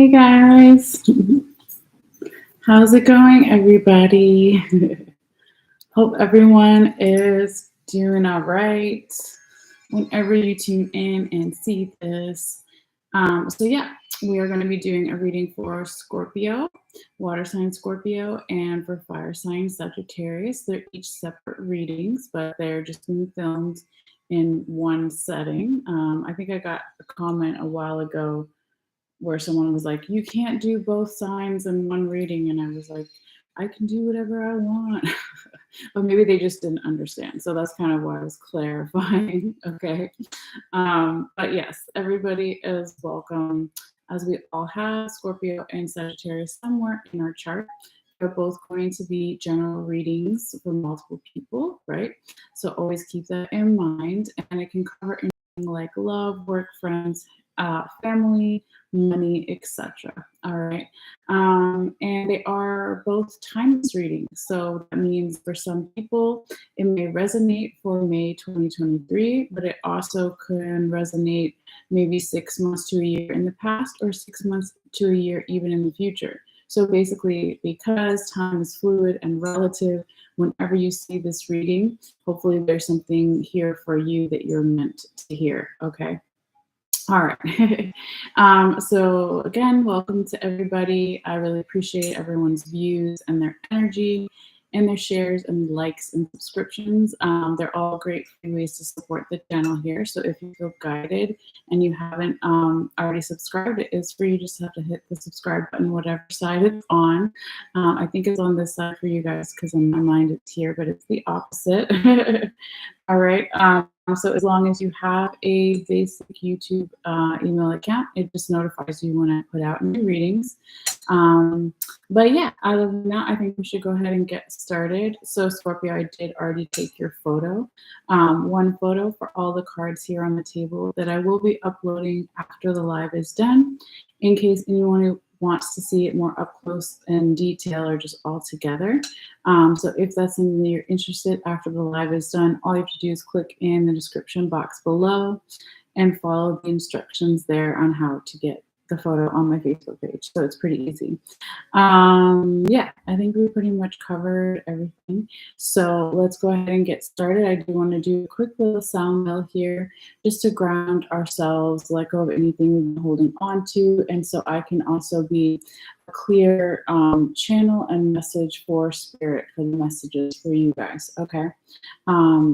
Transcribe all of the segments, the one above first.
Hey guys, how's it going, everybody? Hope everyone is doing all right whenever you tune in and see this. So yeah, we are going to be doing a reading for Scorpio, water sign Scorpio, and for fire sign Sagittarius. They're each separate readings, but they're just being filmed in one setting. I think I got a comment a while ago where someone was like, you can't do both signs in one reading. And I was like, I can do whatever I want. But maybe they just didn't understand. So that's kind of why I was clarifying. Okay. But yes, everybody is welcome, as we all have Scorpio and Sagittarius somewhere in our chart. They're both going to be general readings for multiple people, right? So always keep that in mind. And it can cover anything like love, work, friends, family, money, etc. All right. And they are both timeless readings. So that means for some people, it may resonate for May 2023, but it also can resonate maybe 6 months to a year in the past, or 6 months to a year even in the future. So basically, because time is fluid and relative, whenever you see this reading, hopefully there's something here for you that you're meant to hear. Okay. All right. So again, welcome to everybody. I really appreciate everyone's views and their energy and their shares and likes and subscriptions. They're all great free ways to support the channel here. So if you feel guided and you haven't already subscribed, it is free. You just have to hit the subscribe button, whatever side it's on. I think it's on this side for you guys because in my mind it's here, but it's the opposite. All right. So as long as you have a basic YouTube email account, it just notifies you when I put out new readings. But yeah, other than that, I think we should go ahead and get started. So Scorpio, I did already take your photo. One photo for all the cards here on the table that I will be uploading after the live is done, in case anyone who wants to see it more up close and detail or just all together. So if that's something that you're interested after the live is done, all you have to do is click in the description box below and follow the instructions there on how to get the photo on my Facebook page. So it's pretty easy. Yeah, I think we pretty much covered everything. So let's go ahead and get started. I do want to do a quick little sound mill here just to ground ourselves, let go of anything we've been holding on to. And so I can also be a clear channel and message for spirit, for the messages for you guys. Okay.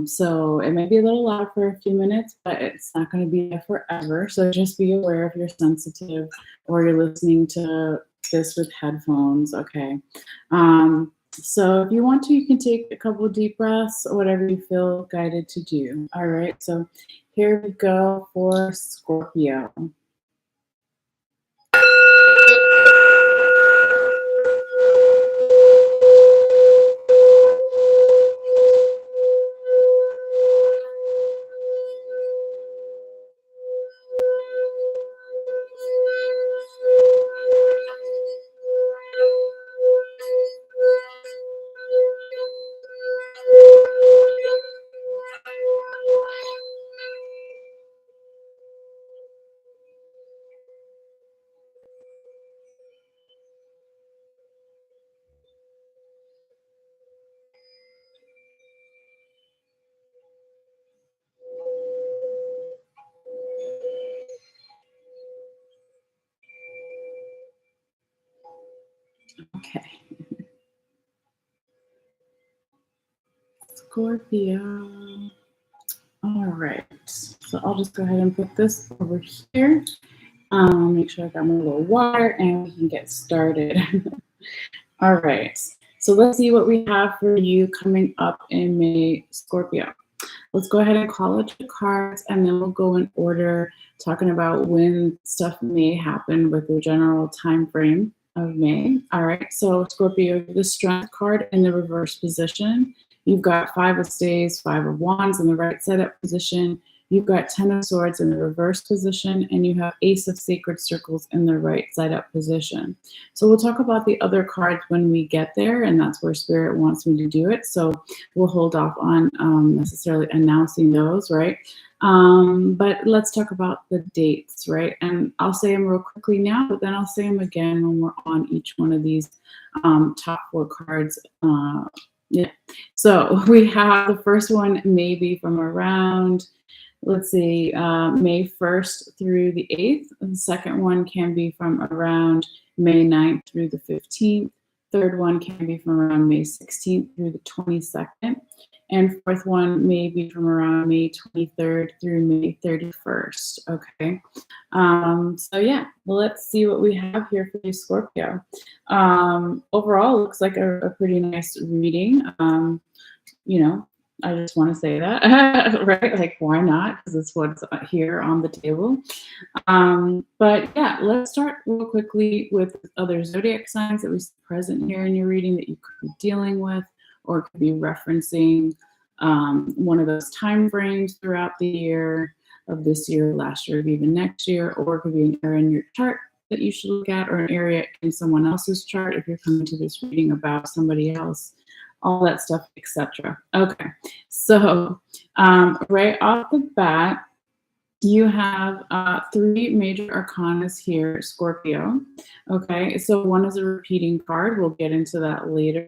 So it may be a little loud for a few minutes, but it's not going to be there forever. So just be aware if you're sensitive or you're listening to this with headphones. Okay. So if you want to, you can take a couple of deep breaths or whatever you feel guided to do. All right. So here we go for Scorpio. Okay. Scorpio. All right. So I'll just go ahead and put this over here. Make sure I got my little water and we can get started. All right. So let's see what we have for you coming up in May, Scorpio. Let's go ahead and call out your cards and then we'll go in order, talking about when stuff may happen with the general time frame of May. All right. So Scorpio, the Strength card in the reverse position. You've got 5 of Staves, 5 of Wands in the right side up position. You've got 10 of Swords in the reverse position, and you have Ace of Sacred Circles in the right side up position. So we'll talk about the other cards when we get there, and that's where Spirit wants me to do it. So we'll hold off on necessarily announcing those, right? But let's talk about the dates, right? And I'll say them real quickly now, but then I'll say them again when we're on each one of these top 4 cards. Yeah. So we have the first one maybe from around, let's see, May 1st through the 8th. The second one can be from around May 9th through the 15th. Third one can be from around May 16th through the 22nd. And fourth one may be from around May 23rd through May 31st. Okay. So yeah, well, let's see what we have here for you, Scorpio. Overall, looks like a pretty nice reading. You know, I just want to say that, right? Like, why not? Because it's what's here on the table. But yeah, let's start real quickly with other zodiac signs that we see present here in your reading that you could be dealing with, or could be referencing one of those time frames throughout the year of this year, last year, or even next year, or it could be an area in your chart that you should look at, or an area in someone else's chart if you're coming to this reading about somebody else, all that stuff, etc. Okay, so right off the bat, you have 3 major arcanas here, Scorpio. Okay, so one is a repeating card. We'll get into that later.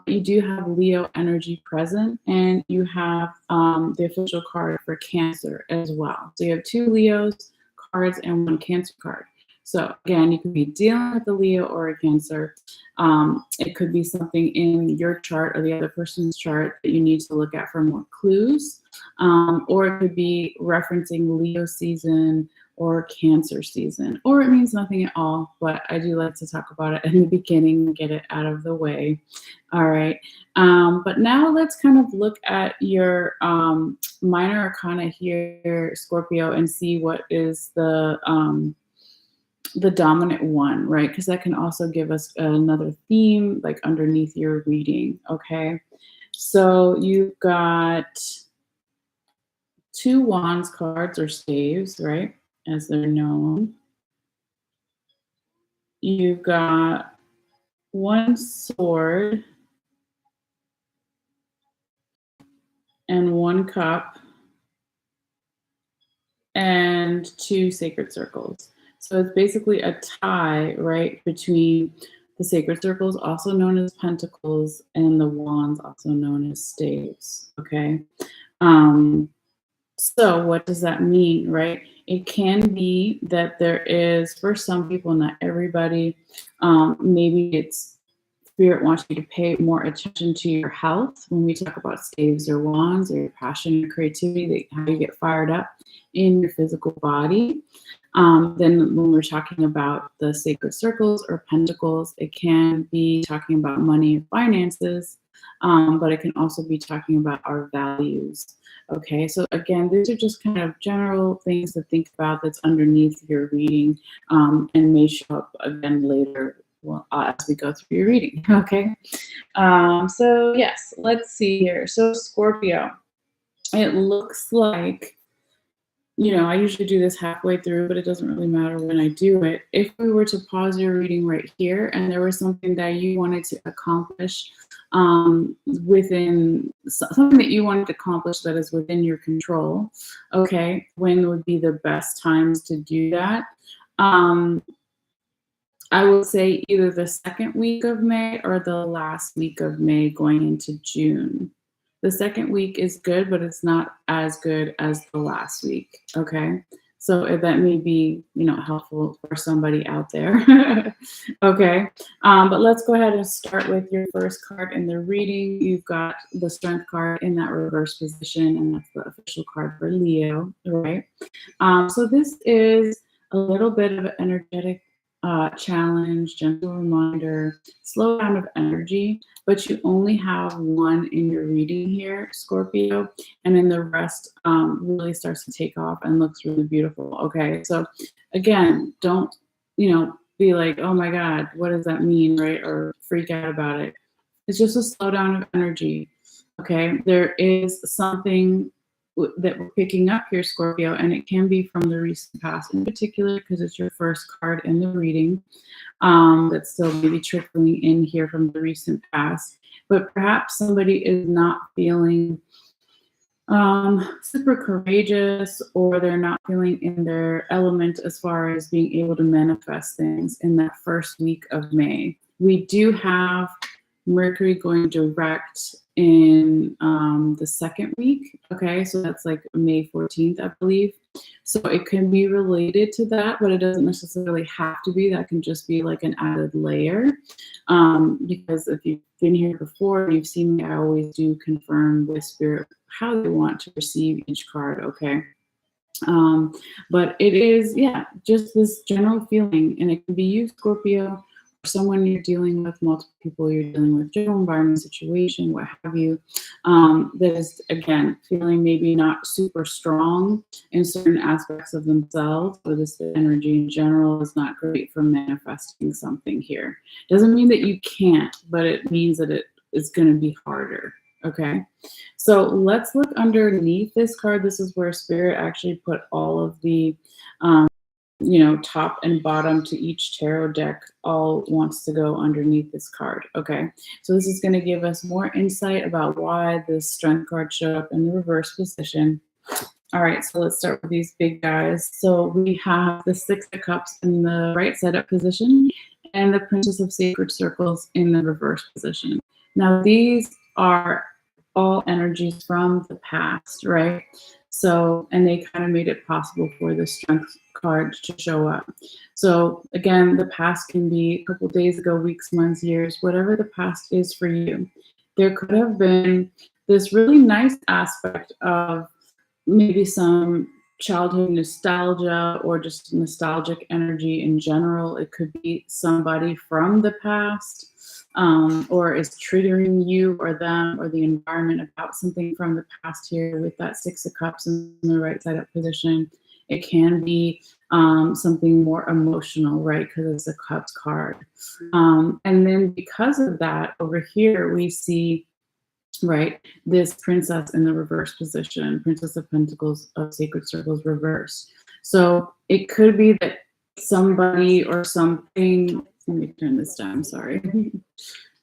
You do have Leo energy present, and you have the official card for Cancer as well. So you have 2 Leos cards and 1 Cancer card. So again, you could be dealing with a Leo or a Cancer. It could be something in your chart or the other person's chart that you need to look at for more clues. Or it could be referencing Leo season or Cancer season, or it means nothing at all, but I do like to talk about it in the beginning and get it out of the way. All right. But now let's kind of look at your minor arcana here, Scorpio, and see what is the dominant one, right? Because that can also give us another theme, like underneath your reading, okay? So you've got 2 wands cards, or staves, right, as they're known. You've got 1 sword and 1 cup and 2 sacred circles. So it's basically a tie, right, between the sacred circles, also known as pentacles, and the wands, also known as staves, okay? So what does that mean, right? It can be that there is, for some people, not everybody, maybe it's Spirit wants you to pay more attention to your health when we talk about staves or wands, or your passion or creativity, how you get fired up in your physical body. Then when we're talking about the sacred circles or pentacles, it can be talking about money and finances, but it can also be talking about our values. Okay, so again, these are just kind of general things to think about that's underneath your reading, and may show up again later, well, as we go through your reading. Okay, so yes, let's see here. So Scorpio, it looks like, you know, I usually do this halfway through, but it doesn't really matter when I do it. If we were to pause your reading right here and there was something that you wanted to accomplish within, something that you wanted to accomplish that is within your control, okay, when would be the best times to do that? I would say either the 2nd week of May or the last week of May going into June. The 2nd week is good, but it's not as good as the last week, okay? So that may be, you know, helpful for somebody out there. Okay, but let's go ahead and start with your first card in the reading. You've got the Strength card in that reverse position, and that's the official card for Leo, right? So this is a little bit of an energetic challenge, gentle reminder, slow down of energy, but you only have 1 in your reading here, Scorpio, and then the rest really starts to take off and looks really beautiful. Okay, so again, don't, you know, be like, oh my God, what does that mean, right? Or freak out about it. It's just a slowdown of energy. Okay, there is something that we're picking up here, Scorpio, and it can be from the recent past in particular, because it's your first card in the reading, that's still maybe trickling in here from the recent past. But perhaps somebody is not feeling super courageous, or they're not feeling in their element as far as being able to manifest things in that first week of May. We do have Mercury going direct in the second week. Okay, so that's like May 14th, I believe. So it can be related to that, but it doesn't necessarily have to be. That can just be like an added layer. Because if you've been here before, you've seen me, I always do confirm with Spirit how they want to receive each card, okay? But it is, yeah, just this general feeling, and it can be you, Scorpio, or someone you're dealing with, multiple people you're dealing with, general environment, situation, what have you, that is, again, feeling maybe not super strong in certain aspects of themselves, or this energy in general is not great for manifesting something here. Doesn't mean that you can't, but it means that it is going to be harder, okay? So let's look underneath this card. This is where Spirit actually put all of the, top and bottom to each tarot deck all wants to go underneath this card. Okay, so this is going to give us more insight about why this Strength card showed up in the reverse position. All right, so let's start with these big guys. So we have the Six of Cups in the right side up position and the Princess of Sacred Circles in the reverse position. Now these are all energies from the past, right? So, and they kind of made it possible for the Strength card to show up. So again, the past can be a couple days ago, weeks, months, years, whatever the past is for you. There could have been this really nice aspect of maybe some childhood nostalgia or just nostalgic energy in general. It could be somebody from the past, or is triggering you or them or the environment about something from the past here with that Six of Cups in the right side up position. It can be something more emotional, right? Because it's a Cups card. And then because of that, over here, we see, right, this Princess in the reverse position, Princess of Pentacles of Sacred Circles reverse. So it could be that somebody or something, let me turn this down, sorry.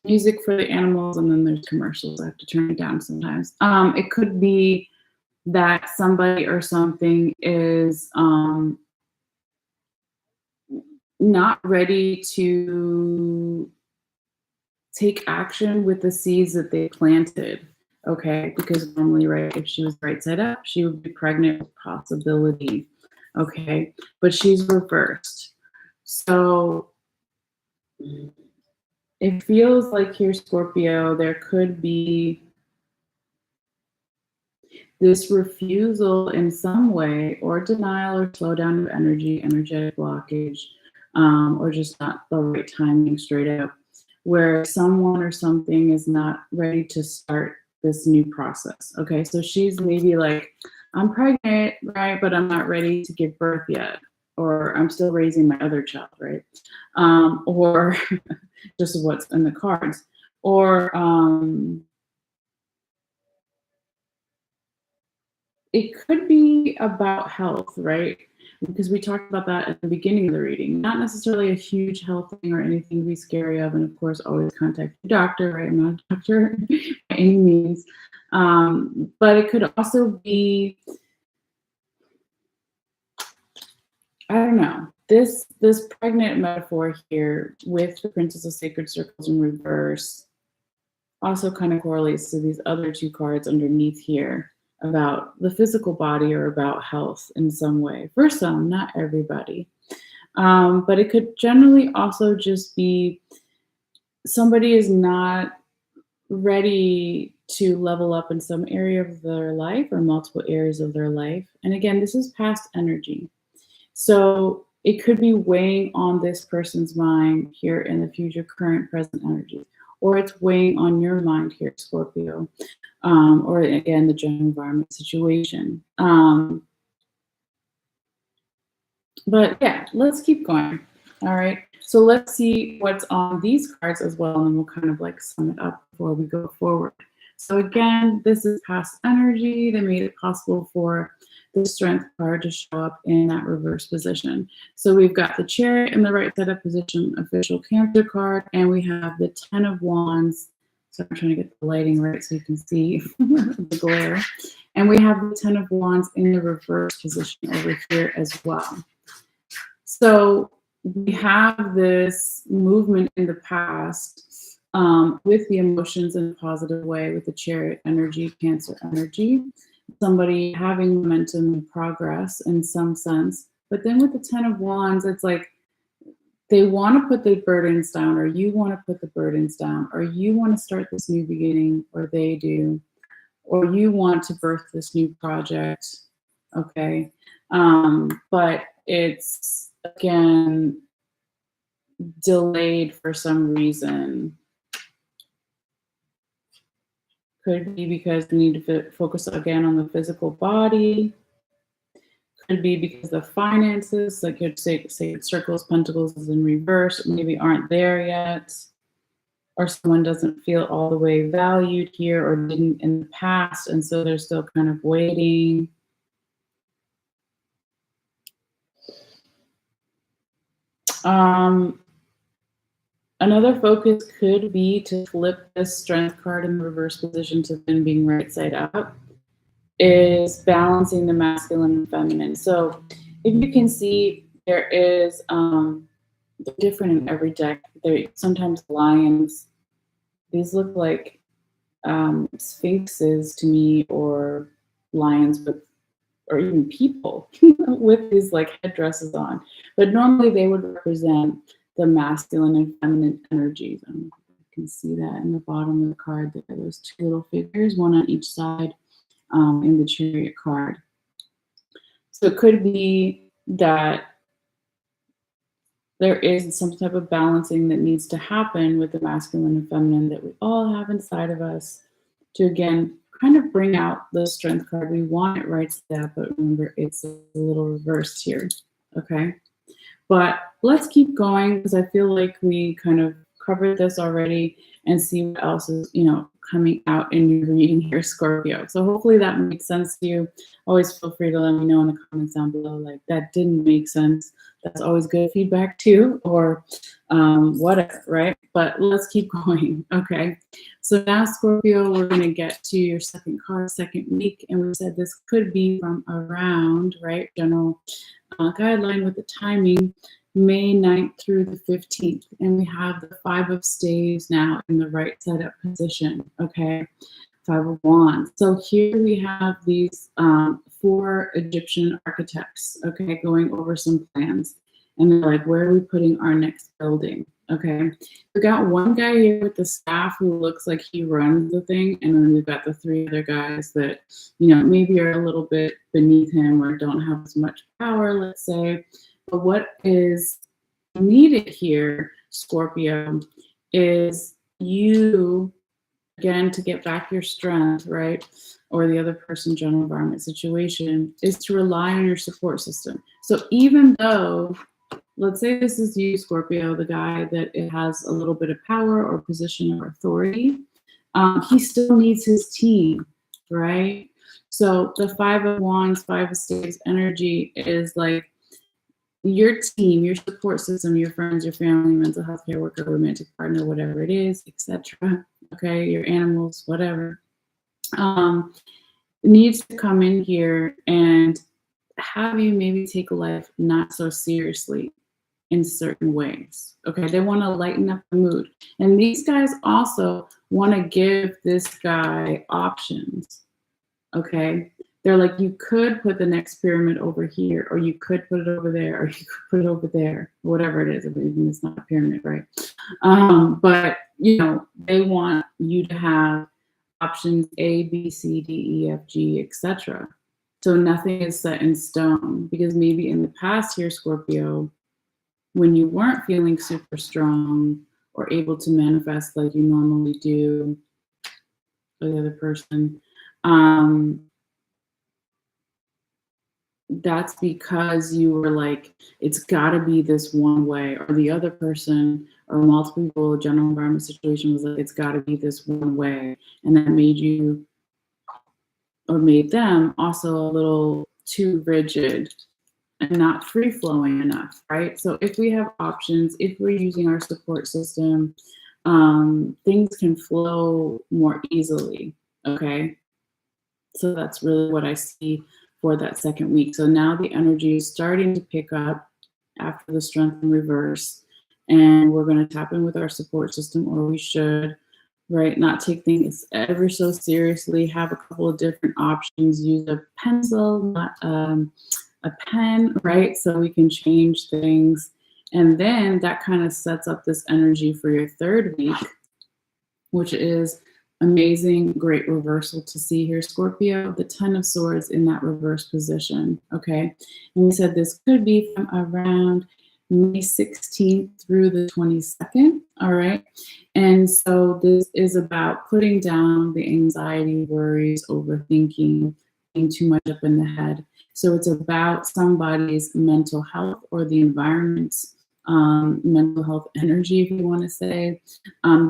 Music for the animals, and then there's commercials. I have to turn it down sometimes. It could be that somebody or something is not ready to take action with the seeds that they planted, okay? Because normally, right, if she was right side up, she would be pregnant with possibility, okay? But she's reversed. So it feels like here, Scorpio, there could be this refusal in some way, or denial, or slowdown of energy, energetic blockage, or just not the right timing straight up, where someone or something is not ready to start this new process. Okay, so she's maybe like, I'm pregnant, right, but I'm not ready to give birth yet, or I'm still raising my other child, right? Or just what's in the cards, or it could be about health, right? Because we talked about that at the beginning of the reading. Not necessarily a huge health thing or anything to be scary of. And of course, always contact your doctor, right? I'm not a doctor by any means. But it could also be, I don't know, this pregnant metaphor here with the Princess of Sacred Circles in reverse also kind of correlates to these other two cards underneath here about the physical body or about health in some way. For some, not everybody. But it could generally also just be somebody is not ready to level up in some area of their life or multiple areas of their life. And again, this is past energy. So it could be weighing on this person's mind here in the future, current, present energy, or it's weighing on your mind here, Scorpio, or again, the general environment situation. But yeah, let's keep going. All right. So let's see what's on these cards as well, and then we'll kind of like sum it up before we go forward. So again, this is past energy that made it possible for the Strength card to show up in that reverse position. So we've got the Chariot in the right side up position, official Cancer card, and we have the Ten of Wands So I'm trying to get the lighting right so you can see the glare. And we have the 10 of Wands in the reverse position over here as well. So we have this movement in the past with the emotions in a positive way, with the Chariot energy, Cancer energy, somebody having momentum and progress in some sense. But then with the 10 of Wands, it's like they want to put the burdens down, or you want to put the burdens down, or you want to start this new beginning, or they do, or you want to birth this new project. Okay. But it's, again, delayed for some reason. Could be because we need to focus again on the physical body. Could be because the finances, like you'd say circles, pentacles is in reverse, maybe aren't there yet. Or someone doesn't feel all the way valued here or didn't in the past, and so they're still kind of waiting. Another focus could be to flip this Strength card in the reverse position to then being right side up, is balancing the masculine and feminine. So if you can see, there is different in every deck. There sometimes lions. These look like sphinxes to me, or lions with, or even people with these like headdresses on. But normally they would represent the masculine and feminine energies. I don't know if you can see that in the bottom of the card. There are those two little figures, one on each side in the Chariot card. So it could be that there is some type of balancing that needs to happen with the masculine and feminine that we all have inside of us to, again, kind of bring out the Strength card. We want it right side up, but remember, it's a little reversed here, okay? But let's keep going, because I feel like we kind of covered this already, and see what else is, coming out in your reading here, Scorpio. So hopefully that makes sense to you. Always feel free to let me know in the comments down below, like, that didn't make sense. That's always good feedback too, or whatever, right? But let's keep going, okay? So now, Scorpio, we're going to get to your second card, second week, and we said this could be from around, right, general guideline with the timing, May 9th through the 15th. And we have the 5 of Staves now in the right side up position, okay? 5 of Wands. So here we have these 4 Egyptian architects, okay, going over some plans. And they're like, where are we putting our next building? Okay, we got one guy here with the staff who looks like he runs the thing, and then we've got the 3 other guys that, maybe are a little bit beneath him or don't have as much power, let's say. But what is needed here, Scorpio, is you, again, to get back your strength, right? Or the other person, general environment situation, is to rely on your support system. So even though, let's say this is you, Scorpio, the guy that it has a little bit of power or position or authority, he still needs his team, right? So the 5 of Wands, 5 of Staves energy is like your team, your support system, your friends, your family, mental health care worker, romantic partner, whatever it is, etc. Okay, your animals, whatever, needs to come in here and have you maybe take life not so seriously in certain ways. Okay, they want to lighten up the mood. And these guys also want to give this guy options. Okay, they're like, you could put the next pyramid over here, or you could put it over there, or you could put it over there, whatever it is. I mean, it's not a pyramid, right? But they want you to have options A, B, C, D, E, F, G, etc. So nothing is set in stone, because maybe in the past here, Scorpio, when you weren't feeling super strong or able to manifest like you normally do for the other person, that's because you were like, it's got to be this one way, or the other person or multiple people, general environment situation was like, it's got to be this one way. And that made you, or made them also a little too rigid and not free-flowing enough, right? So if we have options, if we're using our support system, things can flow more easily. Okay. So that's really what I see for that second week. So now the energy is starting to pick up after the strength in reverse. And we're going to tap in with our support system, or we should, right? Not take things ever so seriously, have a couple of different options, use a pencil, not a pen, right? So we can change things. And then that kind of sets up this energy for your third week, which is amazing, great reversal to see here, Scorpio, the 10 of Swords in that reverse position, okay? And we said this could be from around May 16th through the 22nd, all right? And so this is about putting down the anxiety, worries, overthinking, being too much up in the head. So it's about somebody's mental health or the environment's mental health energy, if you want to say,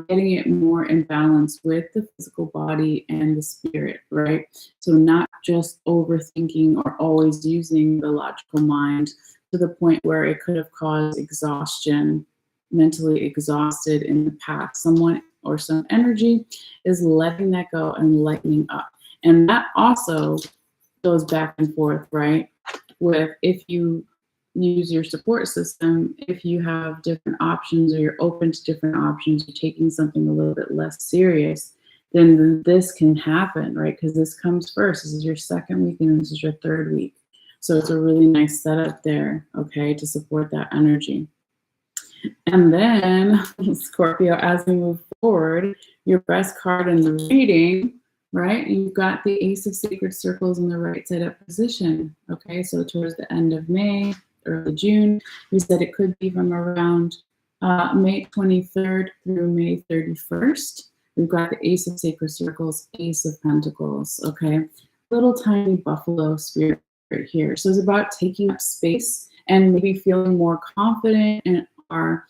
getting it more in balance with the physical body and the spirit, right? So not just overthinking or always using the logical mind to the point where it could have caused exhaustion, mentally exhausted in the past. Someone or some energy is letting that go and lightening up. And that also goes back and forth, right? With if you use your support system, if you have different options or you're open to different options, you're taking something a little bit less serious, then this can happen, right? Because this comes first. This is your second week and this is your third week. So it's a really nice setup there, okay, to support that energy. And then, Scorpio, as we move forward, your best card in the reading, right? You've got the Ace of Sacred Circles in the right side up position, okay? So towards the end of May, early June. We said it could be from around May 23rd through May 31st. We've got the Ace of Sacred Circles, Ace of Pentacles, okay? Little tiny buffalo spirit right here. So it's about taking up space and maybe feeling more confident in our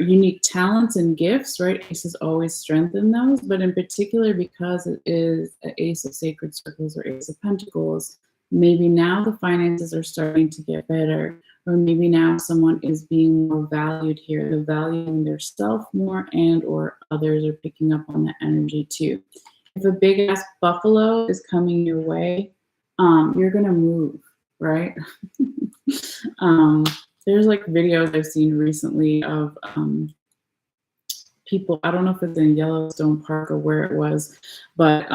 unique talents and gifts, right? Aces always strengthen those, but in particular because it is an Ace of Sacred Circles or Ace of Pentacles, maybe now the finances are starting to get better, or maybe now someone is being more valued here. They're valuing their self more, and or others are picking up on that energy too. If a big ass buffalo is coming your way, you're gonna move, right? There's like videos I've seen recently of people, I don't know if it's in Yellowstone Park or where it was, but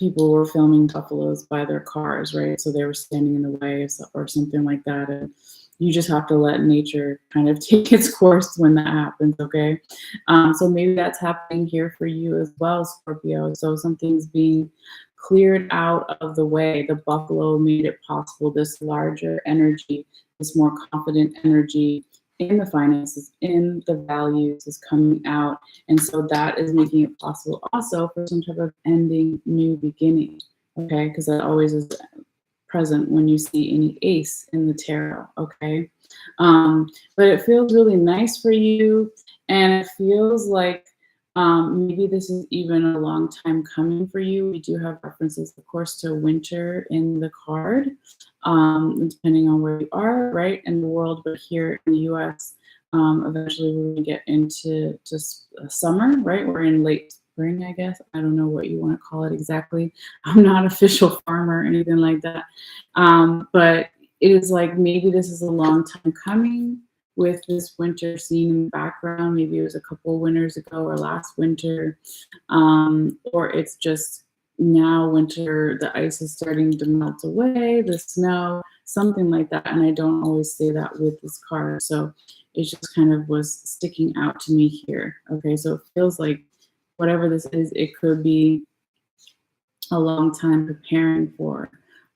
people were filming buffaloes by their cars, right? So they were standing in the way or something like that. And you just have to let nature kind of take its course when that happens, okay? So maybe that's happening here for you as well, Scorpio. So something's being cleared out of the way. The buffalo made it possible, this larger energy, this more confident energy in the finances, in the values is coming out. And so that is making it possible also for some type of ending, new beginning, okay? Because that always is present when you see any ace in the tarot, okay? But it feels really nice for you, and it feels like maybe this is even a long time coming for you. We do have references, of course, to winter in the card, depending on where you are, right, in the world. But here in the U.S., eventually we're going to get into just summer, right? We're in late spring, I guess. I don't know what you want to call it exactly. I'm not an official farmer or anything like that. But it is like maybe this is a long time coming with this winter scene in the background. Maybe it was a couple winters ago or last winter, or it's just now winter, the ice is starting to melt away, the snow, something like that. And I don't always say that with this card. So it just kind of was sticking out to me here. Okay, so it feels like whatever this is, it could be a long time preparing for,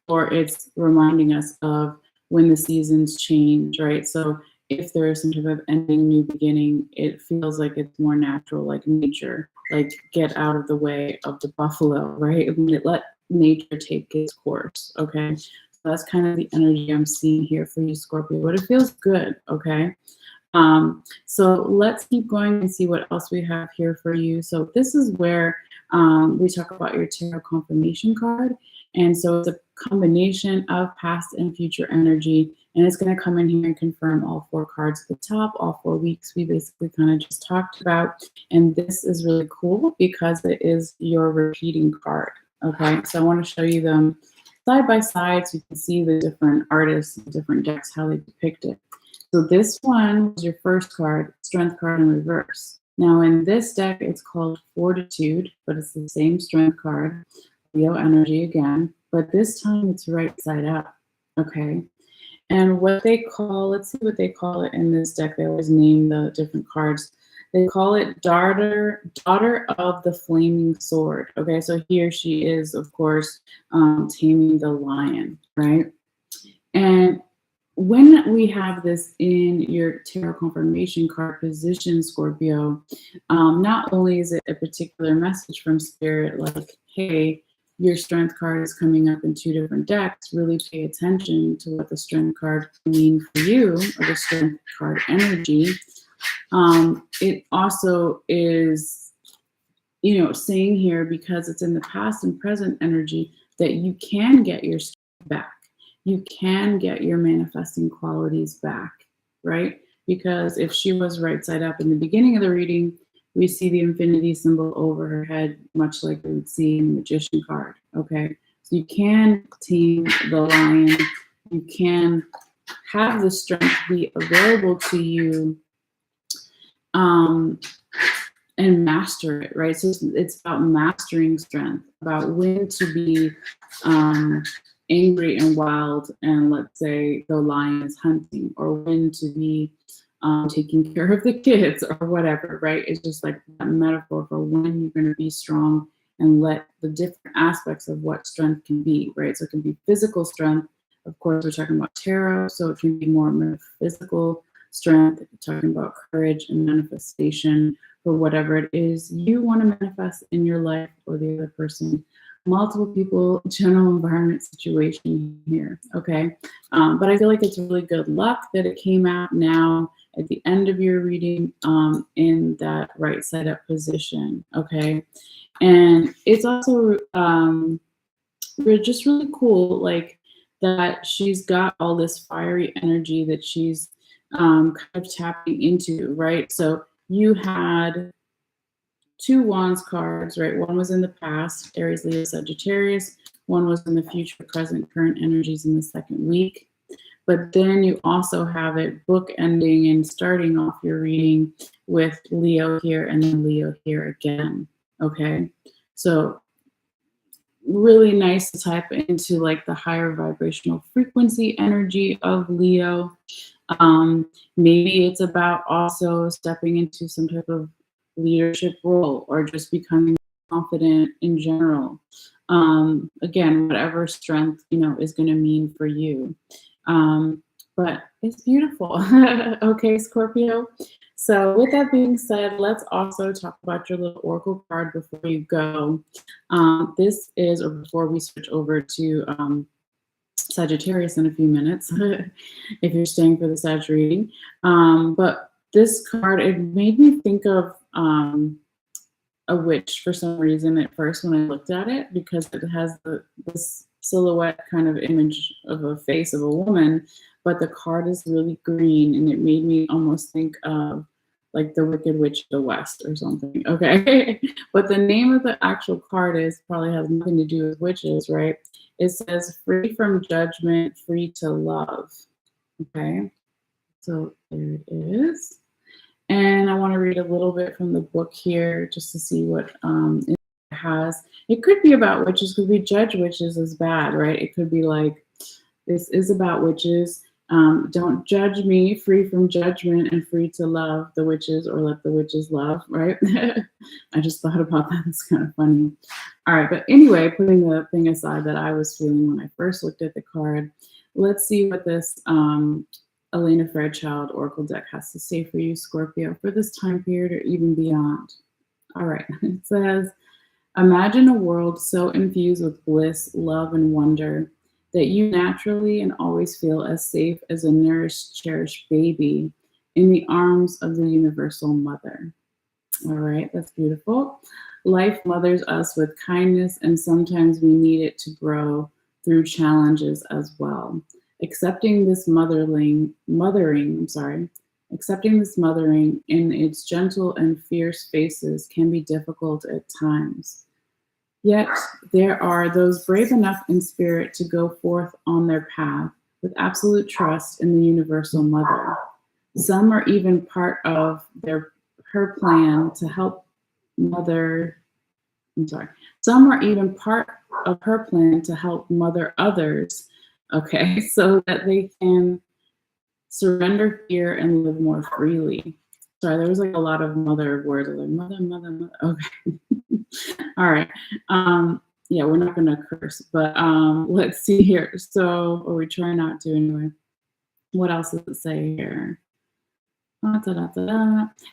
or it's reminding us of when the seasons change, right? So if there is some type of ending, new beginning, it feels like it's more natural, like nature, like get out of the way of the buffalo, right? Let nature take its course, okay? So that's kind of the energy I'm seeing here for you, Scorpio, but it feels good, okay? So let's keep going and see what else we have here for you. So this is where we talk about your tarot confirmation card. And so it's a combination of past and future energy. And it's going to come in here and confirm all 4 cards at the top, all 4 weeks we basically kind of just talked about. And this is really cool because it is your repeating card. Okay, so I want to show you them side by side so you can see the different artists, the different decks, how they depict it. So this one was your first card, Strength card in reverse. Now in this deck, it's called Fortitude, but it's the same Strength card, Leo energy again, but this time it's right side up, okay? And what they call, let's see what they call it in this deck. They always name the different cards. They call it daughter of the flaming sword. Okay, so here she is, of course, taming the lion, right? And when we have this in your tarot confirmation card position, Scorpio, not only is it a particular message from Spirit, like, hey, your strength card is coming up in 2 different decks, really pay attention to what the strength card means for you, or the strength card energy. It also is, you know, saying here, because it's in the past and present energy, that you can get your strength back. You can get your manifesting qualities back, right? Because if she was right side up in the beginning of the reading, we see the infinity symbol over her head, much like we would see in the magician card, okay? So you can tame the lion. You can have the strength be available to you and master it, right? So it's about mastering strength, about when to be angry and wild, and let's say the lion is hunting, or when to be taking care of the kids or whatever, right? It's just like that metaphor for when you're going to be strong and let the different aspects of what strength can be, right? So it can be physical strength. Of course, we're talking about tarot, so it can be more metaphysical strength. If you're talking about courage and manifestation for whatever it is you want to manifest in your life or the other person. Multiple people, general environment situation here, okay? But I feel like it's really good luck that it came out now at the end of your reading in that right side up position, okay? And it's also just really cool, like, that she's got all this fiery energy that she's kind of tapping into, right? So you had 2 Wands cards, right? One was in the past, Aries, Leo, Sagittarius. One was in the future, present, current energies in the second week. But then you also have it bookending and starting off your reading with Leo here and then Leo here again, okay? So really nice to type into like the higher vibrational frequency energy of Leo. Maybe it's about also stepping into some type of leadership role or just becoming confident in general. Again, whatever strength, you know, is going to mean for you. But it's beautiful. Okay, Scorpio. So with that being said, let's also talk about your little oracle card before you go. This is, or before we switch over to Sagittarius in a few minutes, if you're staying for the Sag reading. But this card, it made me think of a witch for some reason at first when I looked at it, because it has this silhouette kind of image of a face of a woman, but the card is really green, and it made me almost think of like the Wicked Witch of the West or something, okay? But the name of the actual card probably has nothing to do with witches, right? It says free from judgment, free to love, okay? So there it is. And I want to read a little bit from the book here just to see what it has. It could be about witches, because we judge witches as bad, right? It could be like, this is about witches. Don't judge me, free from judgment and free to love the witches, or let the witches love, right? I just thought about that. It's kind of funny. All right, but anyway, putting the thing aside that I was feeling when I first looked at the card, let's see what this Elena Fairchild Oracle deck has to say for you, Scorpio, for this time period or even beyond. All right, it says, imagine a world so infused with bliss, love, and wonder that you naturally and always feel as safe as a nourished, cherished baby in the arms of the universal mother. All right, that's beautiful. Life mothers us with kindness, and sometimes we need it to grow through challenges as well. Accepting this accepting this mothering in its gentle and fierce faces can be difficult at times. Yet there are those brave enough in spirit to go forth on their path with absolute trust in the universal mother. Some are even part of her plan to help mother. Some are even part of her plan to help mother others. Okay, so that they can surrender fear and live more freely. Sorry, there was like a lot of mother words, like mother. Okay. All right. Yeah, we're not gonna curse, but let's see here. So, or we try not to anyway. What else does it say here?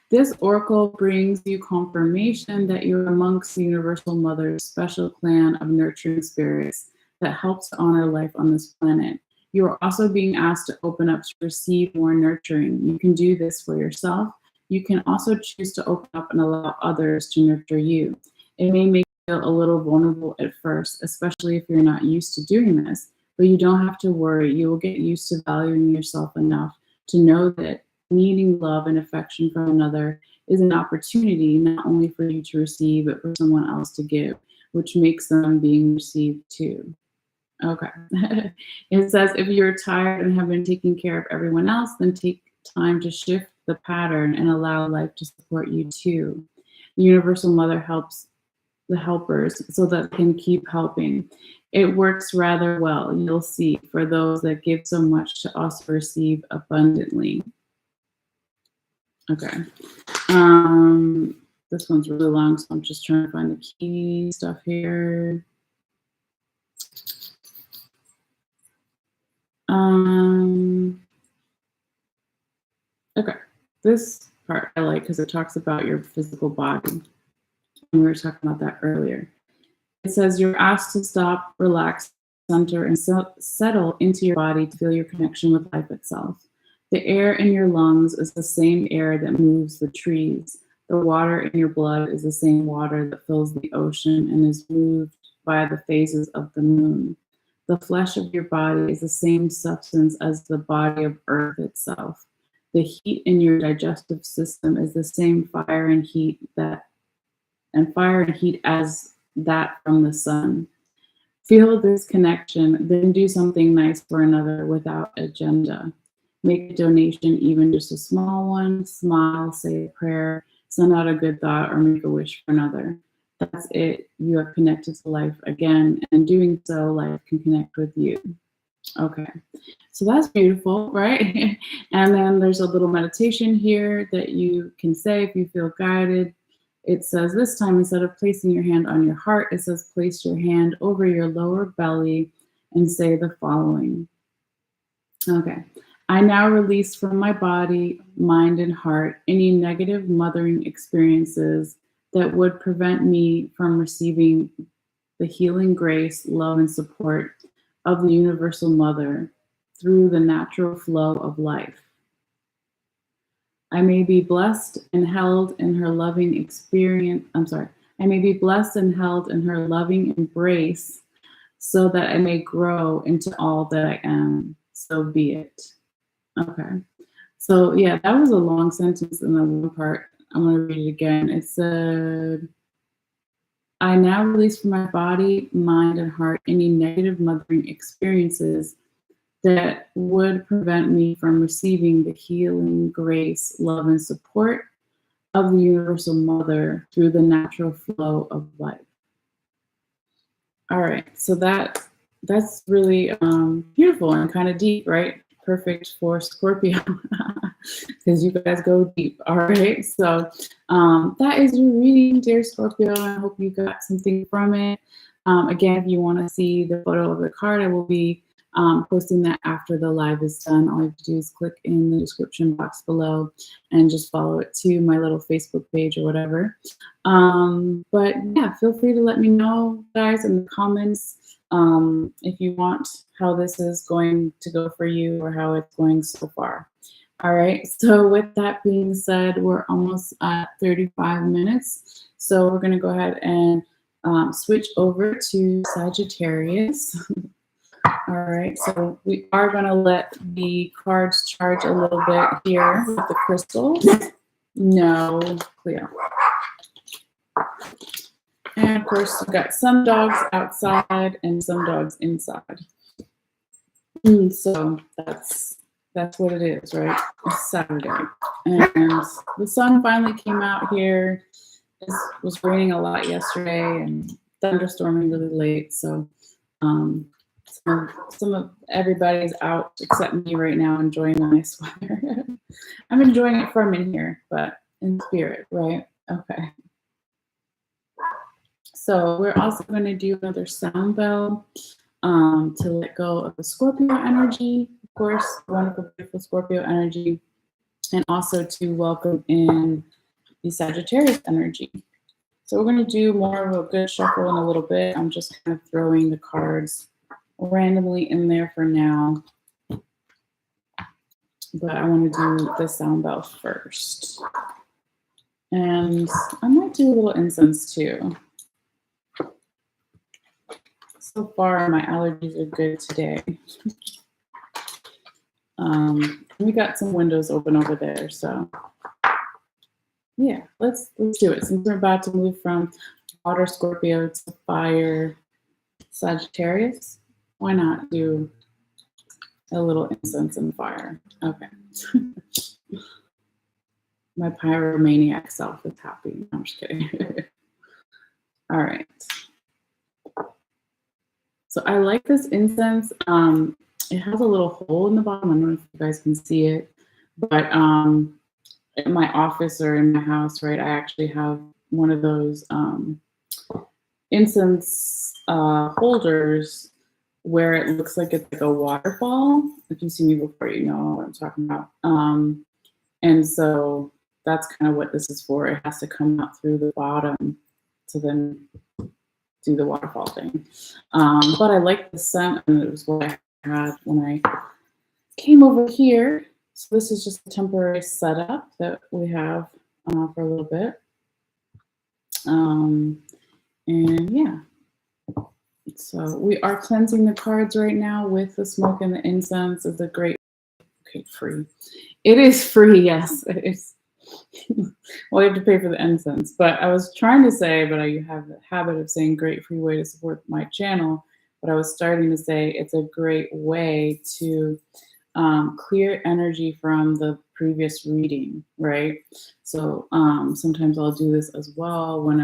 This oracle brings you confirmation that you're amongst the Universal Mother's special clan of nurturing spirits that helps to honor life on this planet. You are also being asked to open up to receive more nurturing. You can do this for yourself. You can also choose to open up and allow others to nurture you. It may make you feel a little vulnerable at first, especially if you're not used to doing this, but you don't have to worry. You will get used to valuing yourself enough to know that needing love and affection from another is an opportunity not only for you to receive, but for someone else to give, which makes them being received too. Okay. It says, if you're tired and have been taking care of everyone else, then take time to shift the pattern and allow life to support you too. The Universal Mother helps the helpers so that they can keep helping. It works rather well, you'll see, for those that give so much to also receive abundantly. Okay. This one's really long, so I'm just trying to find the key stuff here. Okay. This part I like because it talks about your physical body. And we were talking about that earlier. It says you're asked to stop, relax, center, and settle into your body to feel your connection with life itself. The air in your lungs is the same air that moves the trees. The water in your blood is the same water that fills the ocean and is moved by the phases of the moon. The flesh of your body is the same substance as the body of Earth itself. The heat in your digestive system is the same fire and heat as that from the sun. Feel this connection, then do something nice for another without agenda. Make a donation, even just a small one. Smile, say a prayer, send out a good thought, or make a wish for another. That's it. You are connected to life again, and doing so, life can connect with you. Okay, so that's beautiful, right? And then there's a little meditation here that you can say if you feel guided. It says this time, instead of placing your hand on your heart, it says place your hand over your lower belly and say the following. Okay. I now release from my body, mind, and heart any negative mothering experiences that would prevent me from receiving the healing grace, love, and support of the Universal Mother through the natural flow of life. I may be blessed and held in her loving I may be blessed and held in her loving embrace so that I may grow into all that I am. So be it. Okay. So yeah, that was a long sentence in the one part. I'm going to read it again. It said, I now release from my body, mind, and heart any negative mothering experiences that would prevent me from receiving the healing grace, love, and support of the Universal Mother through the natural flow of life. All right, so that's really beautiful and kind of deep, right? Perfect for Scorpio because you guys go deep. All right, so that is your reading, dear Scorpio. I hope you got something from it. Again, if you want to see the photo of the card, I will be posting that after the live is done. All you have to do is click in the description box below and just follow it to my little Facebook page or whatever. But yeah, feel free to let me know, guys, in the comments if you want how this is going to go for you or how it's going so far. All right, so with that being said, we're almost at 35 minutes. So we're going to go ahead and switch over to Sagittarius. All right, so we are going to let the cards charge a little bit here with the crystals. No, clear. And of course, we've got some dogs outside and some dogs inside. So that's what it is, right? It's Saturday. And the sun finally came out here. It was raining a lot yesterday and thunderstorming really late. So some of everybody's out except me right now enjoying the nice weather. I'm enjoying it from in here, but in spirit, right? Okay. So we're also going to do another sound bell to let go of the Scorpio energy, of course, wonderful, beautiful Scorpio energy, and also to welcome in the Sagittarius energy. So we're going to do more of a good shuffle in a little bit. I'm just kind of throwing the cards randomly in there for now. But I want to do the sound bell first. And I might do a little incense too. So far, my allergies are good today. We got some windows open over there, so yeah, let's do it. Since we're about to move from water Scorpio to fire Sagittarius, why not do a little incense and fire? Okay. My pyromaniac self is happy. No, I'm just kidding. All right. So I like this incense. It has a little hole in the bottom. I don't know if you guys can see it, but in my office or in my house, right, I actually have one of those incense holders where it looks like it's like a waterfall. If you've seen me before, you know what I'm talking about. And so that's kind of what this is for. It has to come out through the bottom to then do the waterfall thing. But I like the scent, and it was what I had when I came over here. So this is just a temporary setup that we have for a little bit. And yeah, so we are cleansing the cards right now with the smoke and the incense. Is a great, okay, free. It is free, yes. It's well, you have to pay for the incense. But I was trying to say, but I have the habit of saying great free way to support my channel. But I was starting to say it's a great way to clear energy from the previous reading, right? So sometimes I'll do this as well when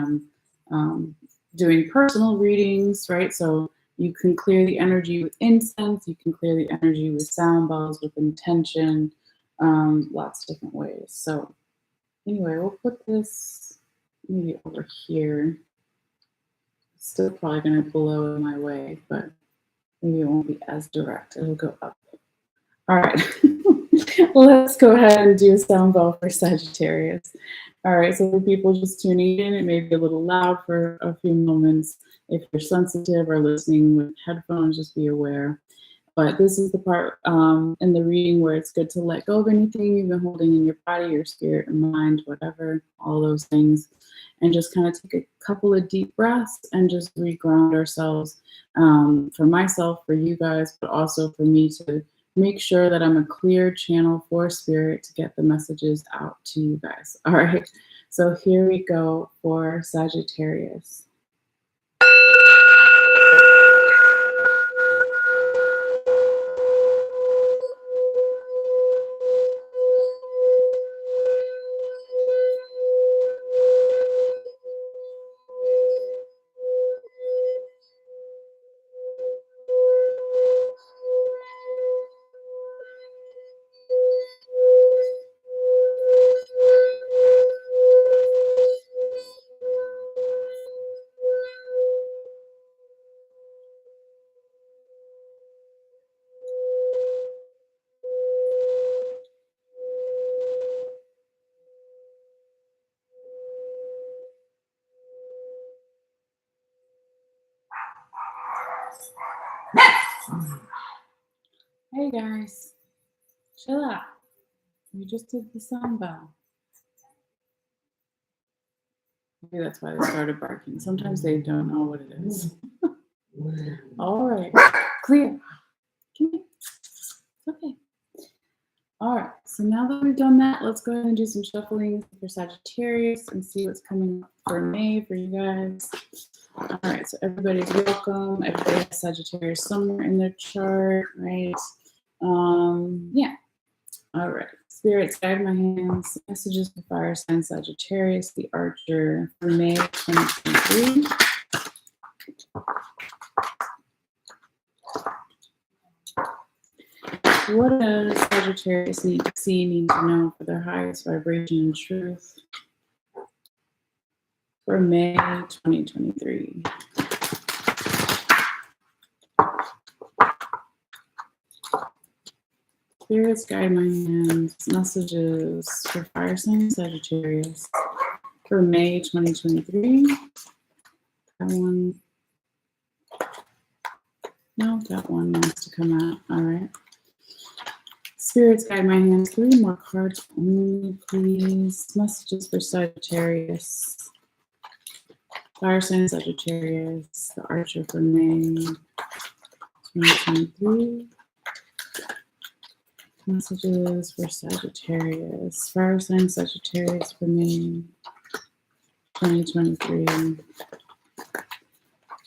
I'm doing personal readings, right? So you can clear the energy with incense, you can clear the energy with sound bells, with intention, lots of different ways. So anyway, we'll put this maybe over here. Still probably going to blow in my way, but maybe it won't be as direct. It'll go up. All right, let's go ahead and do a sound bell for Sagittarius. All right, so for people just tuning in, it may be a little loud for a few moments. If you're sensitive or listening with headphones, just be aware. But this is the part in the reading where it's good to let go of anything you've been holding in your body, your spirit, and mind, whatever, all those things, and just kind of take a couple of deep breaths and just reground ourselves for myself, for you guys, but also for me to make sure that I'm a clear channel for spirit to get the messages out to you guys. All right, so here we go for Sagittarius. Hey guys, chill out. We just did the sound bell. Maybe that's why they started barking. Sometimes they don't know what it is. All right, clear. Come here. Okay. All right, so now that we've done that, let's go ahead and do some shuffling for Sagittarius and see what's coming up for May for you guys. All right, so everybody's welcome. Everybody has Sagittarius somewhere in their chart, right? Yeah. All right. Spirits, guide my hands. Messages for fire sign Sagittarius, the Archer for May 2023. What does Sagittarius need to see, need to know for their highest vibration and truth for May 2023? Spirits, guide my hands. Messages for fire sign Sagittarius for May 2023. That one. No, that one wants to come out. All right. Spirits, guide my hands. 3 more cards only, please. Messages for Sagittarius. Fire sign Sagittarius, the Archer for May 2023. Messages for Sagittarius. Fire sign Sagittarius for May 2023.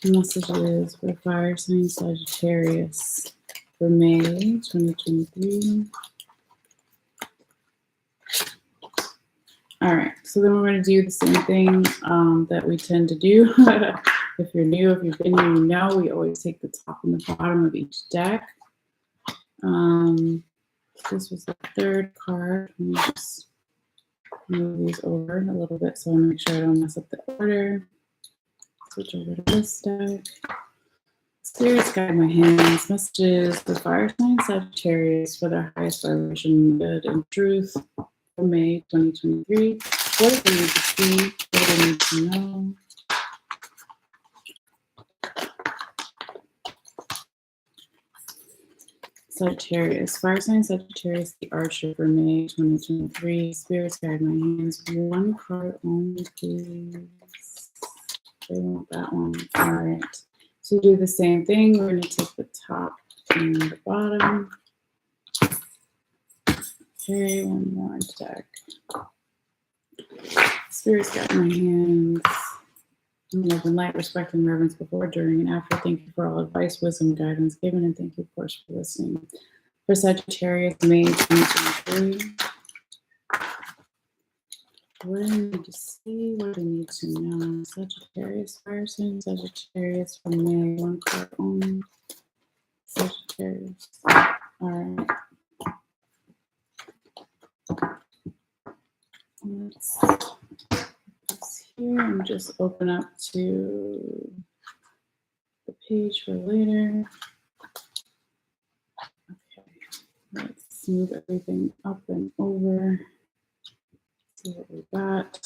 Messages for fire sign Sagittarius for May 2023. All right, so then we're going to do the same thing that we tend to do. If you're new, if you've been here, you know we always take the top and the bottom of each deck. This was the 3rd card. Let me just move these over a little bit so I make sure I don't mess up the order. Switch over to this deck. Spirits, guide my hands. Messages for fire sign Sagittarius for their highest vibration, good and truth for May 2023. What do they need to see? What do they need to know? Sagittarius, fire sign Sagittarius, the Archer for May 2023. Spirits, guide my hands. 1 card only, please. They want that one. All right. So do the same thing. We're going to take the top and the bottom. Okay, 1 more deck. Spirits, guide my hands. Love and light, respect and reverence before, during, and after. Thank you for all advice, wisdom, guidance given, and thank you, of course, for listening. For Sagittarius, May 2023. What do I need to see? What do I need to know? Sagittarius, fire sign, Sagittarius for May, 1 card only. Sagittarius. All right. Let's put this here and just open up to the page for later. Okay. Let's move everything up and over. See what we got.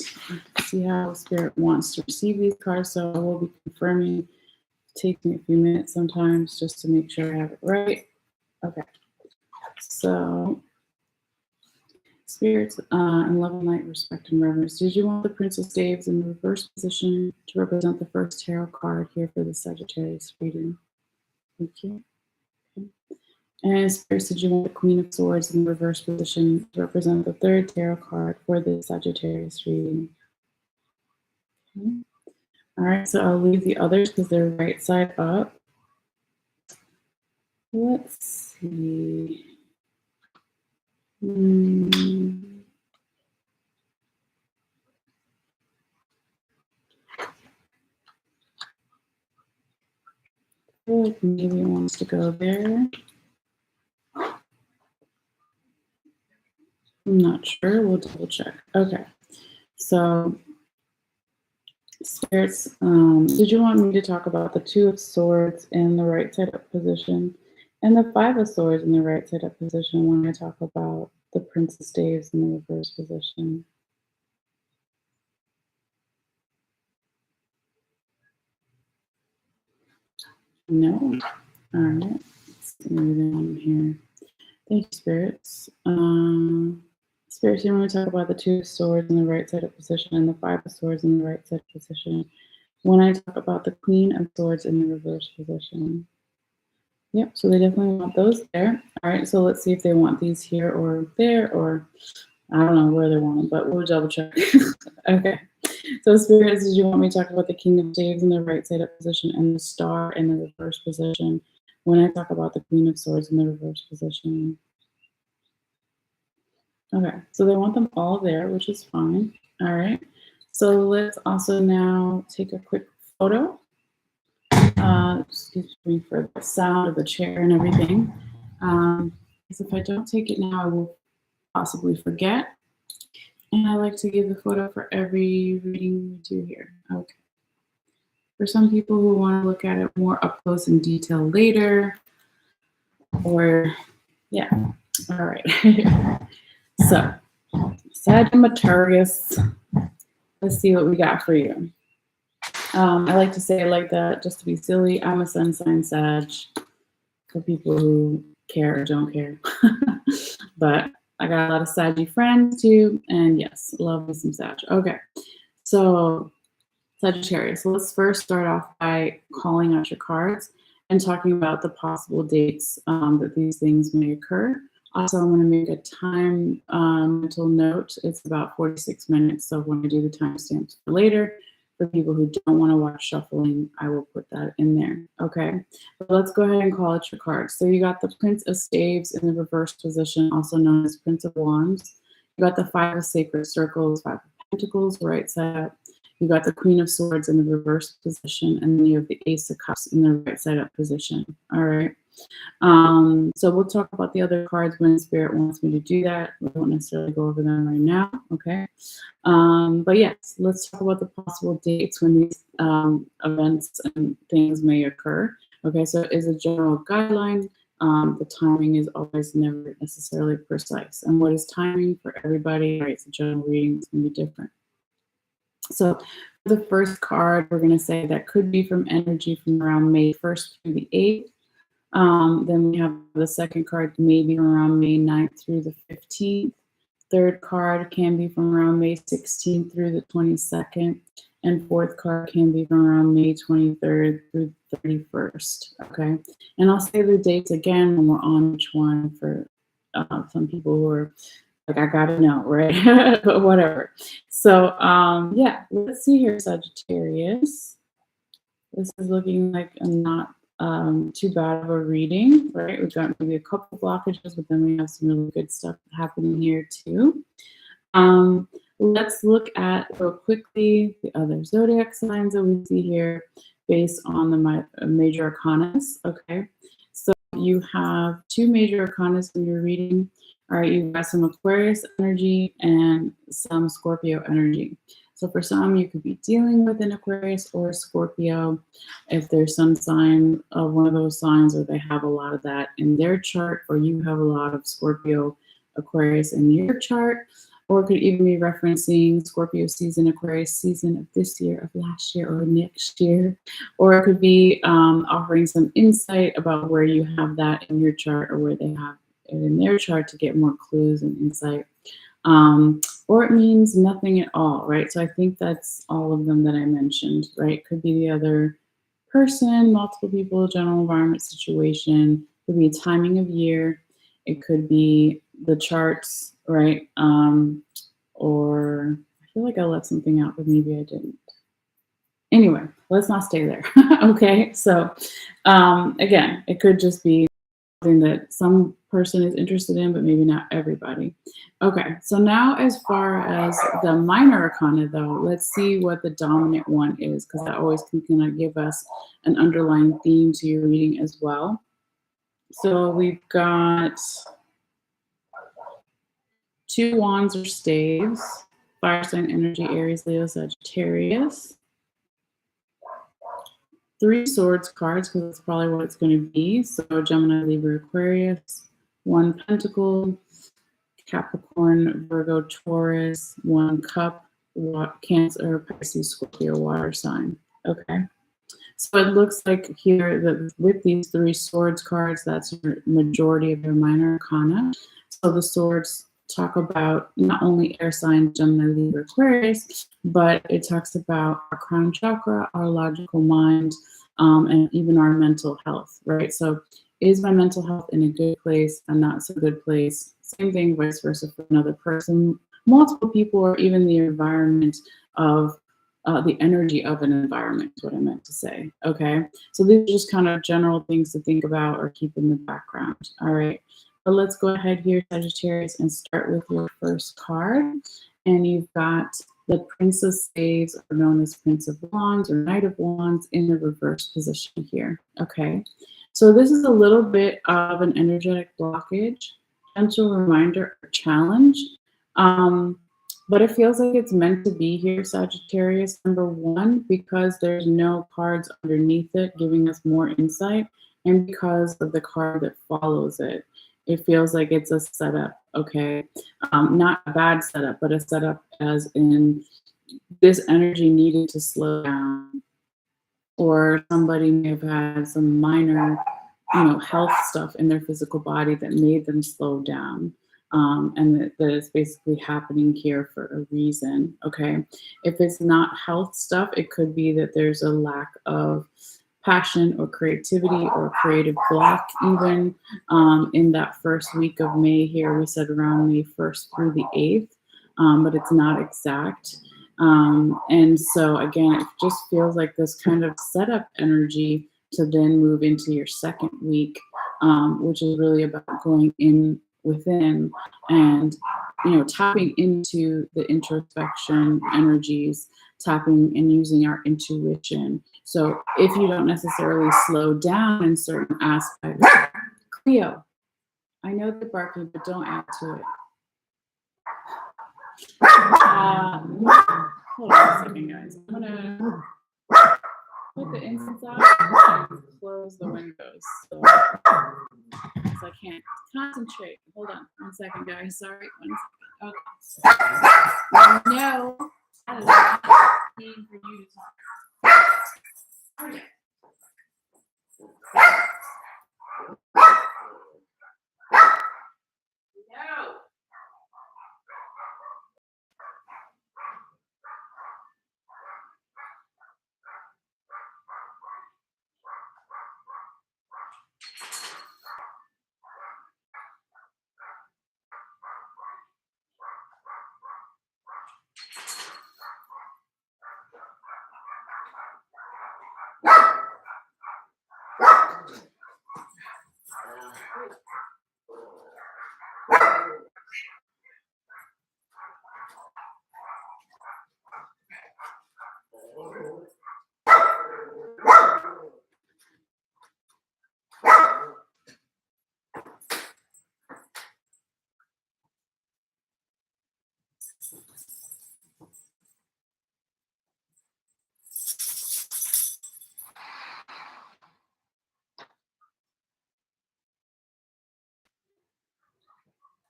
See how Spirit wants to receive these cards. So I will be confirming. It takes me a few minutes sometimes just to make sure I have it right. Okay. So Spirits in love and light, respect and reverence. Did you want the Prince of Staves in the reverse position to represent the first tarot card here for the Sagittarius reading? Thank you. Okay. And Spirits, did you want the Queen of Swords in the reverse position to represent the 3rd tarot card for the Sagittarius reading? Okay. All right, so I'll leave the others because they're right side up. Let's see. I feel like maybe it wants to go there. I'm not sure. We'll double check. Okay. So, Spirits, did you want me to talk about the 2 of Swords in the right side up position and the 5 of Swords in the right side up position when I talk about the Prince of Staves in the reverse position? No? All right. Let's move on here. Thank you, Spirits. Spirit, when we talk about the Two of Swords in the right side of position and the Five of Swords in the right side of position. When I talk about the Queen of Swords in the reverse position. Yep, so they definitely want those there. All right, so let's see if they want these here or there, or I don't know where they want them, but we'll double check. Okay, so Spirits, did you want me to talk about the King of Staves in the right side of position and the Star in the reverse position when I talk about the Queen of Swords in the reverse position? Okay, so they want them all there, which is fine. All right, so let's also now take a quick photo. Excuse me for the sound of the chair and everything. Because if I don't take it now, I will possibly forget. And I like to give the photo for every reading we do here. Okay. For some people who want to look at it more up close in detail later, or yeah. All right. So, Sagittarius, let's see what we got for you. I like to say it like that just to be silly. I'm a sun sign Sag for people who care or don't care. But I got a lot of Saggy friends too. And yes, love me some Sag. Okay. So Sagittarius. So let's first start off by calling out your cards and talking about the possible dates that these things may occur. Also, I'm going to make a time mental note. It's about 46 minutes. So when I do the timestamps for later, for people who don't want to watch shuffling, I will put that in there. Okay, but let's go ahead and call out your cards. So you got the Prince of Staves in the reverse position, also known as Prince of Wands. You got the Five of Sacred Circles, Five of Pentacles, right side up. You got the Queen of Swords in the reverse position, and then you have the Ace of Cups in the right side up position. All right. So we'll talk about the other cards when Spirit wants me to do that. We won't necessarily go over them right now, okay? But yes, let's talk about the possible dates when these events and things may occur. Okay, so as a general guideline, the timing is always never necessarily precise. And what is timing for everybody, right? It's a general reading, it's going to be different. So the first card, we're going to say that could be from energy from around May 1st through the 8th. Then we have the second card, maybe around May 9th through the 15th. Third card can be from around May 16th through the 22nd. And fourth card can be from around May 23rd through the 31st. Okay. And I'll say the dates again when we're on each one for some people who are like, I gotta know, right? But whatever. So, yeah, let's see here, Sagittarius. This is looking like a not too bad of a reading, right? We've got maybe a couple blockages, but then we have some really good stuff happening here too. Let's look at real quickly the other zodiac signs that we see here based on the major arcanas. Okay, so you have two major arcanas in your reading. All right, you've got some Aquarius energy and some Scorpio energy. So for some, you could be dealing with an Aquarius or a Scorpio. If there's some sign of one of those signs, or they have a lot of that in their chart, or you have a lot of Scorpio, Aquarius in your chart, or it could even be referencing Scorpio season, Aquarius season of this year, of last year, or next year. Or it could be offering some insight about where you have that in your chart, or where they have it in their chart to get more clues and insight. Or it means nothing at all, right? So I think that's all of them that I mentioned, right? Could be the other person, multiple people, general environment situation, could be timing of year, it could be the charts, right? Or I feel like I left something out, but maybe I didn't. Anyway, let's not stay there. Okay, so again, it could just be something that some person is interested in, but maybe not everybody. Okay, so now as far as the minor arcana though, let's see what the dominant one is, because that always can kind of give us an underlying theme to your reading as well. So we've got two wands or staves, fire sign energy, Aries, Leo, Sagittarius. Three swords cards, because that's probably what it's going to be. So Gemini, Libra, Aquarius. One pentacle, Capricorn, Virgo, Taurus. One cup, Cancer, Pisces, Scorpio, water sign. Okay. So it looks like here that with these three swords cards, that's the majority of your minor arcana. So the swords talk about not only air signs, Gemini, Libra, Aquarius, but it talks about our crown chakra, our logical mind, and even our mental health, right? So is my mental health in a good place, a not so good place? Same thing, vice versa for another person, multiple people, or even the environment of the energy of an environment is what I meant to say. Okay. So these are just kind of general things to think about or keep in the background. All right. But let's go ahead here, Sagittarius, and start with your first card. And you've got the Prince of Staves, or known as Prince of Wands or Knight of Wands, in the reverse position here. Okay. So this is a little bit of an energetic blockage, gentle reminder or challenge. But it feels like it's meant to be here, Sagittarius. Number one, because there's no cards underneath it giving us more insight, and because of the card that follows it. It feels like it's a setup, okay? Not a bad setup, but a setup as in this energy needed to slow down, or somebody may have had some minor, health stuff in their physical body that made them slow down. And that it's basically happening here for a reason, okay? If it's not health stuff, it could be that there's a lack of passion or creativity or creative block even in that first week of May here. We said around May 1st through the 8th, but it's not exact. And so again, it just feels like this kind of setup energy to then move into your second week, which is really about going in within and tapping into the introspection energies, tapping and using our intuition. So if you don't necessarily slow down in certain aspects, Cleo, I know they're barking, but don't add to it. Hold on a second, guys. I'm gonna put the incense out and close the windows so I can't concentrate. Hold on 1 second, guys. Sorry, 1 second. Okay. No, that is not key for you to talk. Okay. No.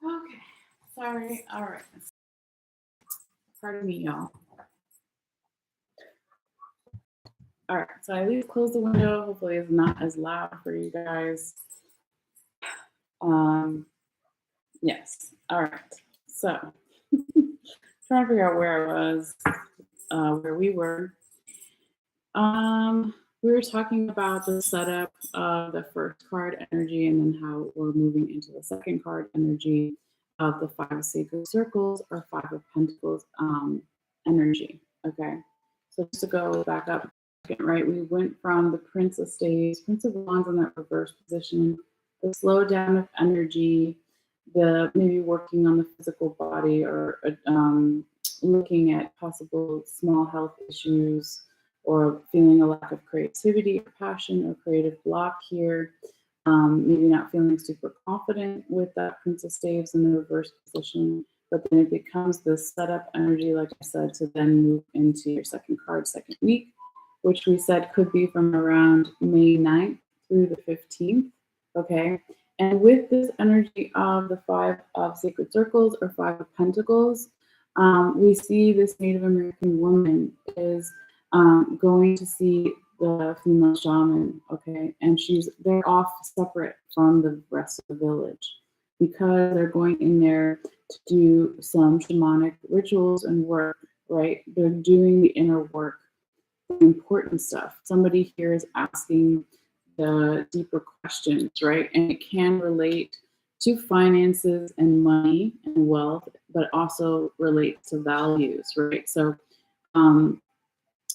Okay. Sorry. All right. Pardon me, y'all. All right. So I at least close the window. Hopefully, it's not as loud for you guys. Yes. All right. So trying to figure out where I was, where we were. We were talking about the setup of the first card energy and then how we're moving into the second card energy of the Five of Sacred Circles or Five of Pentacles energy. Okay. So just to go back up, right, we went from the Prince of Staves, Prince of Wands in that reverse position, the slow down of energy, the maybe working on the physical body or looking at possible small health issues or feeling a lack of creativity or passion or creative block here. Maybe not feeling super confident with that Prince of Staves in the reverse position, but then it becomes this setup energy, like I said, to then move into your second card, second week, which we said could be from around May 9th through the 15th, okay? And with this energy of the Five of Sacred Circles or Five of Pentacles, we see this Native American woman is going to see the female shaman, okay? And they're off separate from the rest of the village. because they're going in there to do some shamanic rituals and work, right? They're doing the inner work, the important stuff. Somebody here is asking the deeper questions, right? And it can relate to finances and money and wealth, but also relates to values, right? So um,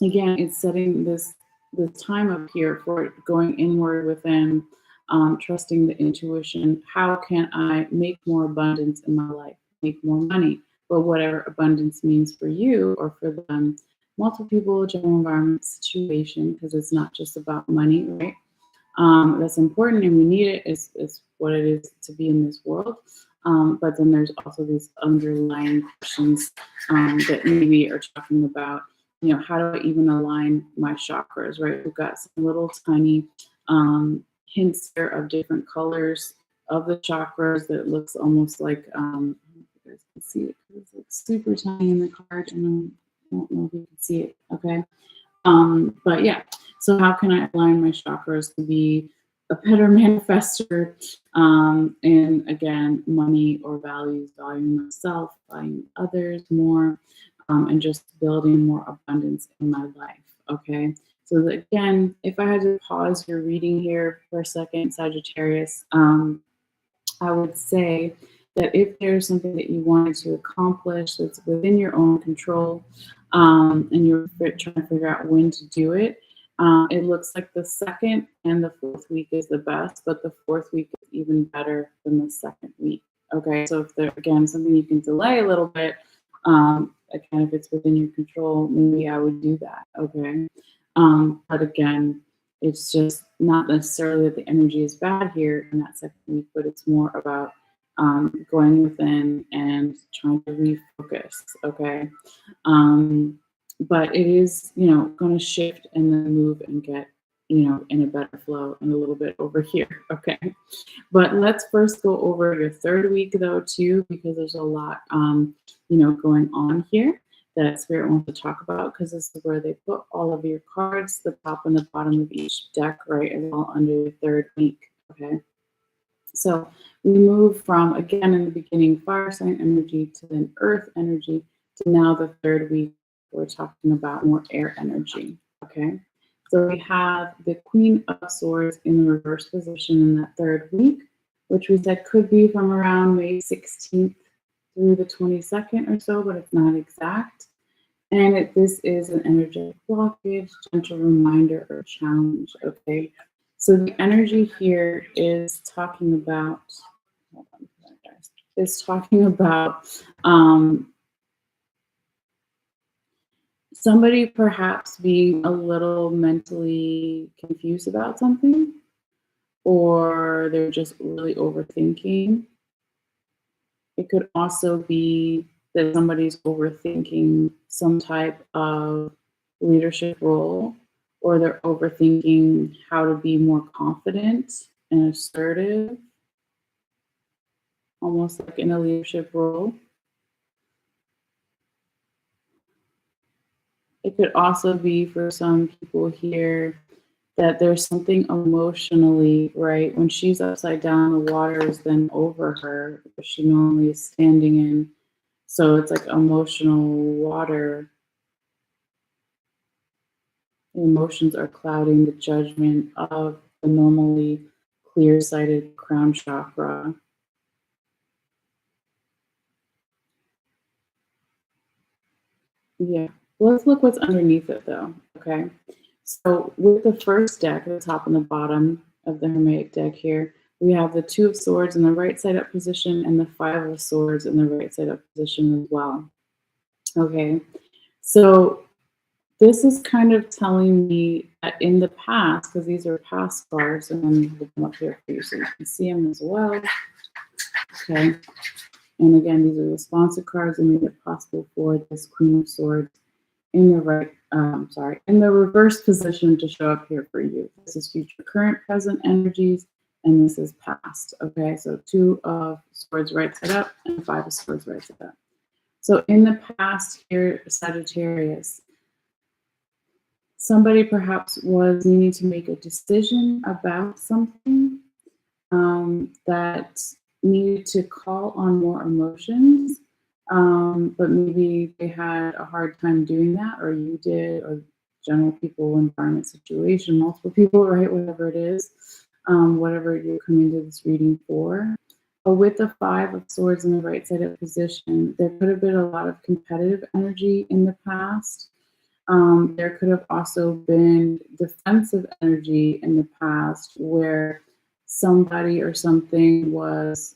again, it's setting this time up here for going inward within, trusting the intuition. How can I make more abundance in my life, make more money? But whatever abundance means for you or for them, multiple people, general environment, situation, because it's not just about money, right? That's important and we need it. Is what it is to be in this world. But then there's also these underlying questions that maybe are talking about, how do I even align my chakras, right? We've got some little tiny hints here of different colors of the chakras that looks almost like, I don't know if you guys can see it, because it's super tiny in the card, and I don't know if you can see it, okay? But yeah, so how can I align my chakras to be a better manifester? And again, money or values, valuing myself, valuing others more, and just building more abundance in my life. Okay. So that, again, if I had to pause your reading here for a second, Sagittarius, I would say that if there's something that you wanted to accomplish that's within your own control, and you're trying to figure out when to do it, it looks like the second and the fourth week is the best, but the fourth week is even better than the second week. Okay, so if there's, again, something you can delay a little bit, again, if it's within your control, maybe I would do that. Okay, but again, it's just not necessarily that the energy is bad here in that second week, but it's more about going within and trying to refocus. Okay. But it is, going to shift and then move and get, in a better flow and a little bit over here. Okay. But let's first go over your third week though, too, because there's a lot, going on here that Spirit wants to talk about, because this is where they put all of your cards, the top and the bottom of each deck, right, is all under the third week. Okay. So we move from, again, in the beginning, fire sign energy to then earth energy to now the third week, we're talking about more air energy. Okay. So we have the Queen of Swords in the reverse position in that third week, which we said could be from around May 16th through the 22nd or so, but it's not exact. And this is an energetic blockage, gentle reminder, or challenge. Okay. So the energy here is talking about, hold on, guys, is talking about somebody perhaps being a little mentally confused about something, or they're just really overthinking. It could also be that somebody's overthinking some type of leadership role, or they're overthinking how to be more confident and assertive, almost like in a leadership role. It could also be for some people here that there's something emotionally, right? When she's upside down, the water is then over her, but she normally is standing in. So it's like emotional water. The emotions are clouding the judgment of the normally clear-sighted crown chakra. Yeah, let's look what's underneath it though, okay? So with the first deck, the top and the bottom of the Hermetic deck here, we have the Two of Swords in the right side up position and the Five of Swords in the right side up position as well. Okay, so this is kind of telling me that in the past, because these are past cards, and I'm going to hold them up here for you so you can see them as well. Okay, and again, these are the sponsored cards that made it possible for this Queen of Swords in the right, in the reverse position to show up here for you. This is future, current, present energies, and this is past. Okay, so Two of Swords right side up and Five of Swords right side up. So in the past here, Sagittarius, somebody perhaps was needing to make a decision about something that needed to call on more emotions, but maybe they had a hard time doing that, or you did, or general people, environment, situation, multiple people, right? Whatever it is, whatever you're coming to this reading for. But with the Five of Swords in the right side of position, there could have been a lot of competitive energy in the past. There could have also been defensive energy in the past where somebody or something was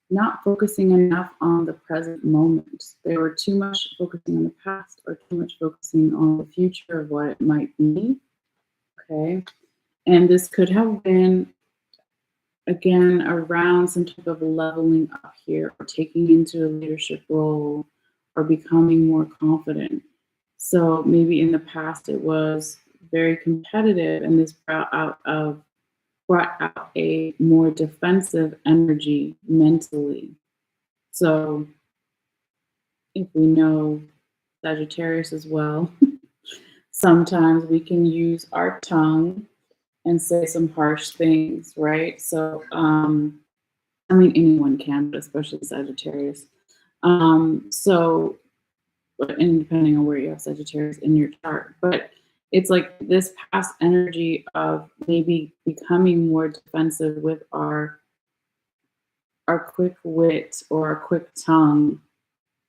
not focusing enough on the present moment. They were too much focusing on the past or too much focusing on the future of what it might be. Okay. And this could have been, again, around some type of leveling up here, or taking into a leadership role, or becoming more confident. So maybe in the past it was very competitive, and this brought out a more defensive energy mentally. So if we know Sagittarius as well, sometimes we can use our tongue and say some harsh things, right? So, I mean, anyone can, but especially Sagittarius. So, and depending on where you have Sagittarius in your chart, but it's like this past energy of maybe becoming more defensive with our quick wit or our quick tongue,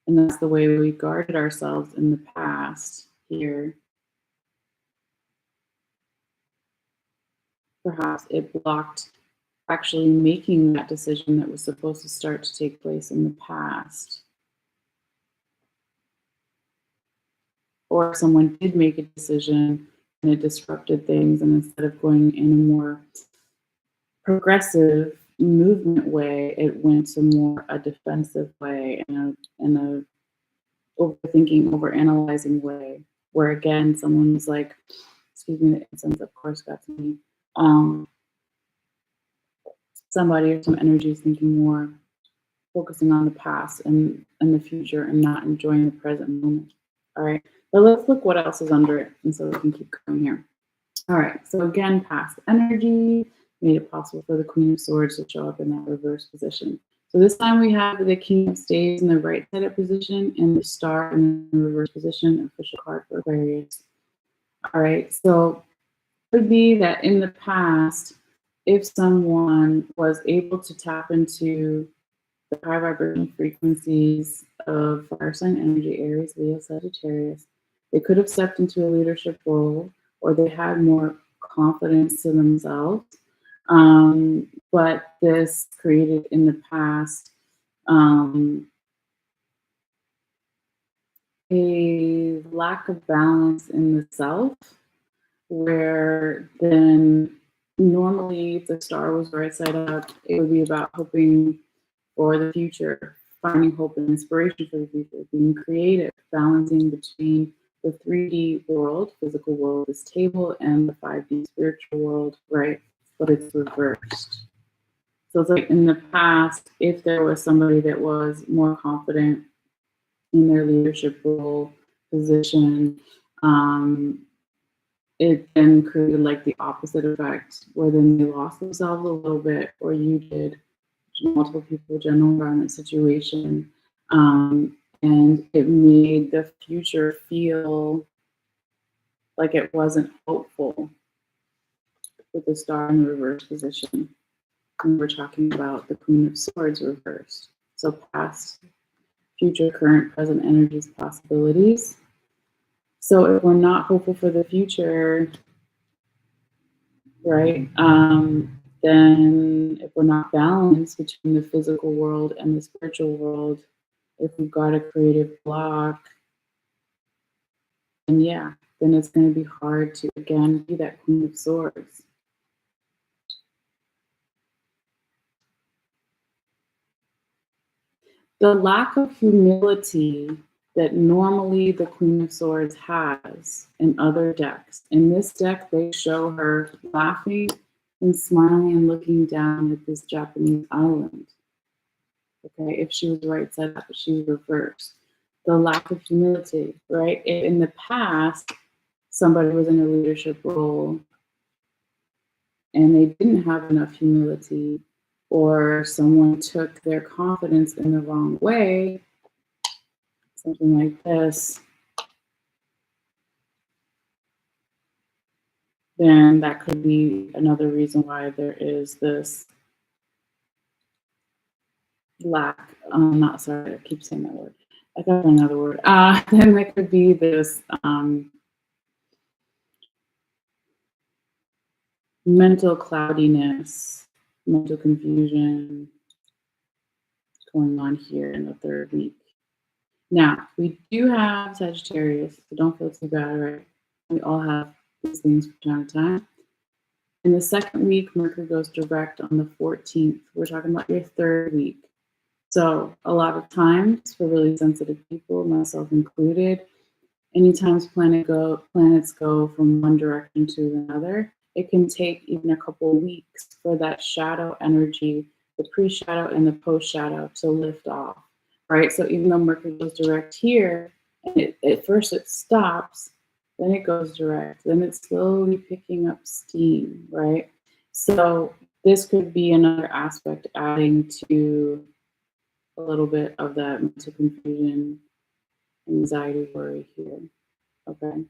and that's the way we guarded ourselves in the past here. Perhaps it blocked actually making that decision that was supposed to start to take place in the past. Or someone did make a decision and it disrupted things, and instead of going in a more progressive movement way, it went to more a defensive way, and a overthinking, overanalyzing way, where again someone was like, excuse me, the incense of course got to me. Somebody or some energy is thinking more, focusing on the past and the future, and not enjoying the present moment. All right, but let's look what else is under it, and so we can keep going here. All right, so again, past energy made it possible for the Queen of Swords to show up in that reverse position. So this time we have the King of Staves in the right side of position and the Star in the reverse position, official card for Aquarius. All right, so it could be that in the past, if someone was able to tap into the high vibrational frequencies of fire sign energy, Aries, Leo, Sagittarius, they could have stepped into a leadership role, or they had more confidence to themselves. But this created in the past a lack of balance in the self, where then normally if the star was right side up, it would be about hoping for the future, finding hope and inspiration for the future, being creative, balancing between the 3D world, physical world, this table, and the 5D spiritual world, right? But it's reversed. So it's like in the past, if there was somebody that was more confident in their leadership role, position, it then created like the opposite effect, where then they lost themselves a little bit, or you did, multiple people, general environment, situation, and it made the future feel like it wasn't hopeful with the Star in the reverse position. And we're talking about the Queen of Swords reversed. So past, future, current, present energies, possibilities. So if we're not hopeful for the future, right, then if we're not balanced between the physical world and the spiritual world, if we've got a creative block, then yeah, then it's going to be hard to again be that Queen of Swords. The lack of humility that normally the Queen of Swords has in other decks. In this deck, they show her laughing and smiling and looking down at this Japanese island. Okay, if she was right side up, she was reversed. The lack of humility, right? If in the past, somebody was in a leadership role and they didn't have enough humility, or someone took their confidence in the wrong way, something like this, then that could be another reason why there is this lack. Not sorry, I keep saying that word. I got another word. Then there could be this mental cloudiness, mental confusion going on here in the third week. Now, we do have Sagittarius, so don't feel too bad, right? We all have these things from time to time. In the second week, Mercury goes direct on the 14th. We're talking about your third week. So a lot of times for really sensitive people, myself included, anytime planets go from one direction to another, it can take even a couple of weeks for that shadow energy, the pre-shadow and the post-shadow, to lift off, right? So even though Mercury goes direct here, and at first it stops, then it goes direct, then it's slowly picking up steam, right? So this could be another aspect adding to a little bit of that mental confusion, anxiety, worry here, okay?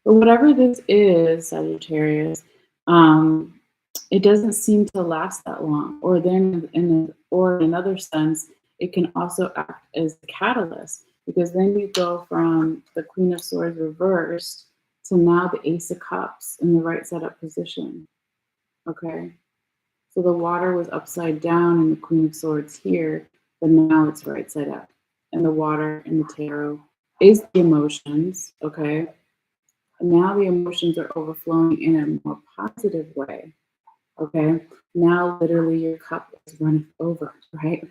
But whatever this is, Sagittarius, um, it doesn't seem to last that long. Or then, in another sense, it can also act as a catalyst, because then you go from the Queen of Swords reversed to now the Ace of Cups in the right side up position. Okay, so the water was upside down in the Queen of Swords here, but now it's right side up, and the water in the tarot is the emotions. Okay. Now the emotions are overflowing in a more positive way. Okay. Now literally your cup is running over, right?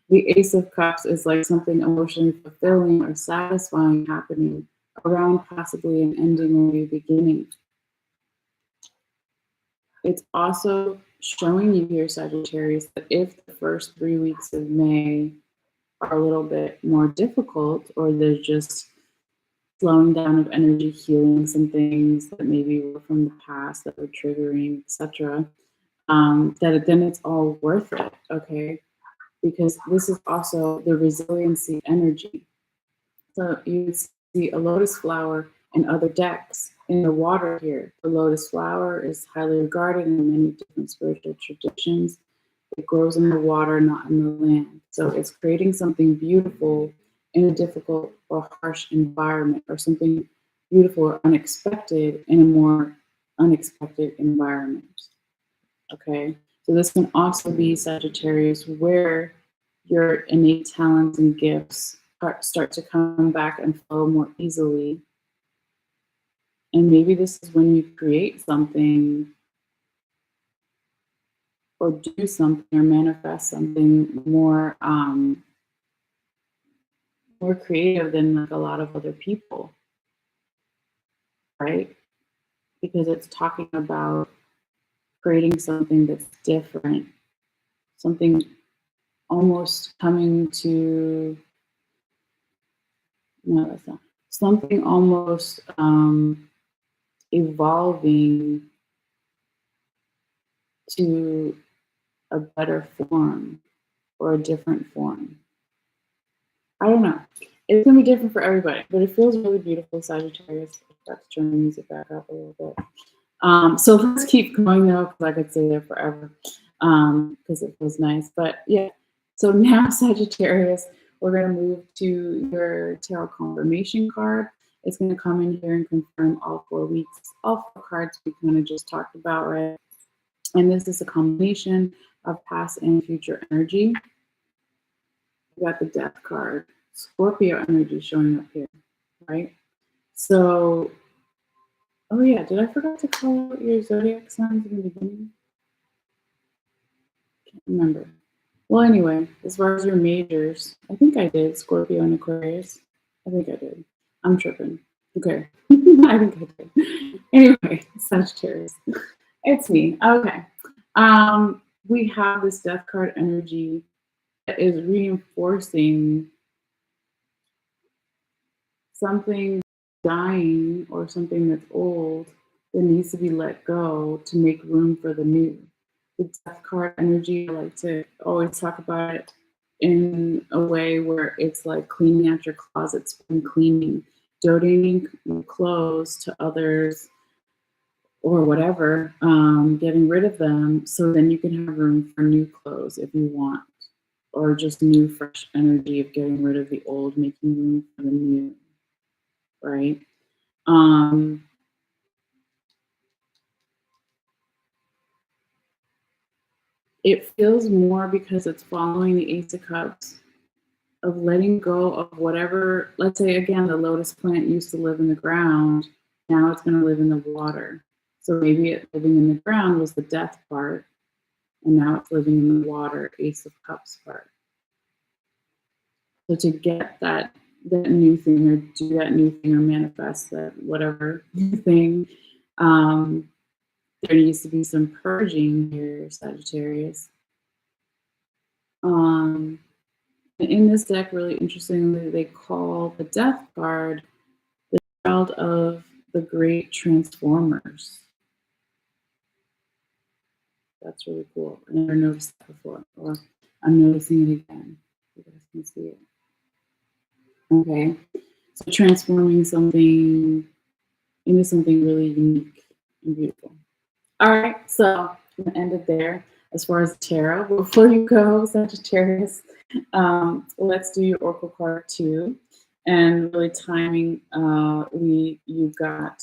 The Ace of Cups is like something emotionally fulfilling or satisfying happening around possibly an ending or a beginning. It's also showing you here, Sagittarius, that if the first 3 weeks of May are a little bit more difficult, or there's just slowing down of energy, healing some things that maybe were from the past that were triggering, etc., then it's all worth it, okay? Because this is also the resiliency energy. So you see a lotus flower in other decks in the water here. The lotus flower is highly regarded in many different spiritual traditions. It grows in the water, not in the land. So it's creating something beautiful in a difficult or harsh environment, or something beautiful or unexpected in a more unexpected environment. Okay, so this can also be, Sagittarius, where your innate talents and gifts start to come back and flow more easily. And maybe this is when you create something, or do something, or manifest something more more creative than like a lot of other people, right? Because it's talking about creating something that's different, something almost coming to, no, that's not, something almost evolving to a better form or a different form. I don't know. It's gonna be different for everybody, but it feels really beautiful, Sagittarius. I forgot to turn the music back up a little bit. So let's keep going though, because I could stay there forever, because it feels nice. But yeah, so now Sagittarius, we're going to move to your tarot confirmation card. It's going to come in here and confirm all 4 weeks, all 4 cards we kind of just talked about, right? And this is a combination of past and future energy. We got the Death card, Scorpio energy showing up here, right? So, oh yeah, did I forget to call out your zodiac signs in the beginning? Can't remember. Well, anyway, as far as your majors, I think I did Scorpio and Aquarius. I think I did. I'm tripping. Okay. I think I did. Anyway, Sagittarius. It's me. Okay. We have this Death card energy that is reinforcing something dying, or something that's old that needs to be let go to make room for the new. The death card energy, I like to always talk about it in a way where it's like cleaning out your closet, spring cleaning, donating clothes to others or whatever, getting rid of them so then you can have room for new clothes if you want, or just new fresh energy of getting rid of the old, making room for the new, right? Um, it feels more because it's following the Ace of Cups of letting go of whatever, let's say again, the lotus plant used to live in the ground, now it's going to live in the water. So maybe it living in the ground was the death part, and now it's living in the water, Ace of Cups part. So to get that new thing or do that new thing or manifest that whatever new thing, there needs to be some purging here, Sagittarius. In this deck, really interestingly, they call the Death card the child of the great transformers. That's really cool. I never noticed that before, or I'm noticing it again. You guys can see it. Okay, so transforming something into something really unique and beautiful. All right, so I'm gonna end it there. As far as tarot, before you go, Sagittarius, let's do your Oracle card 2. And really timing, you got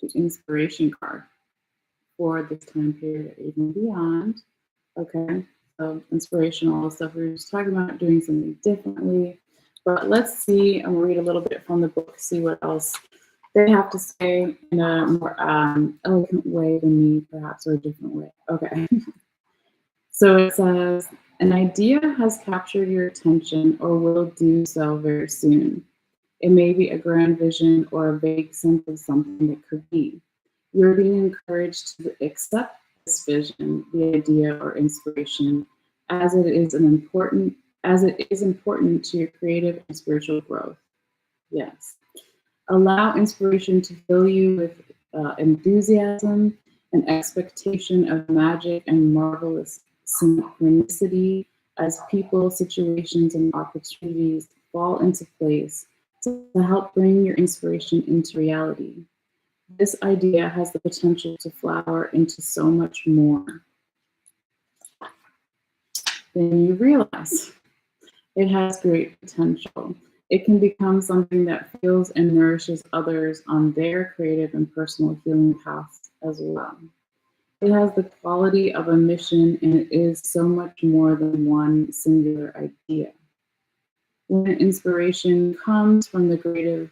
the inspiration card for this time period, even beyond. Okay, so inspirational stuff we were just talking about, doing something differently. But let's see, I'm gonna read a little bit from the book, see what else they have to say in a more elegant way than me, perhaps, or a different way. Okay. So it says, an idea has captured your attention or will do so very soon. It may be a grand vision or a vague sense of something that could be. You're being encouraged to accept this vision, the idea or inspiration, as it is important to your creative and spiritual growth. Yes. Allow inspiration to fill you with enthusiasm and expectation of magic and marvelous synchronicity as people, situations, and opportunities fall into place to help bring your inspiration into reality. This idea has the potential to flower into so much more than you realize. It has great potential. It can become something that fuels and nourishes others on their creative and personal healing paths as well. It has the quality of a mission, and it is so much more than one singular idea. When inspiration comes from the greater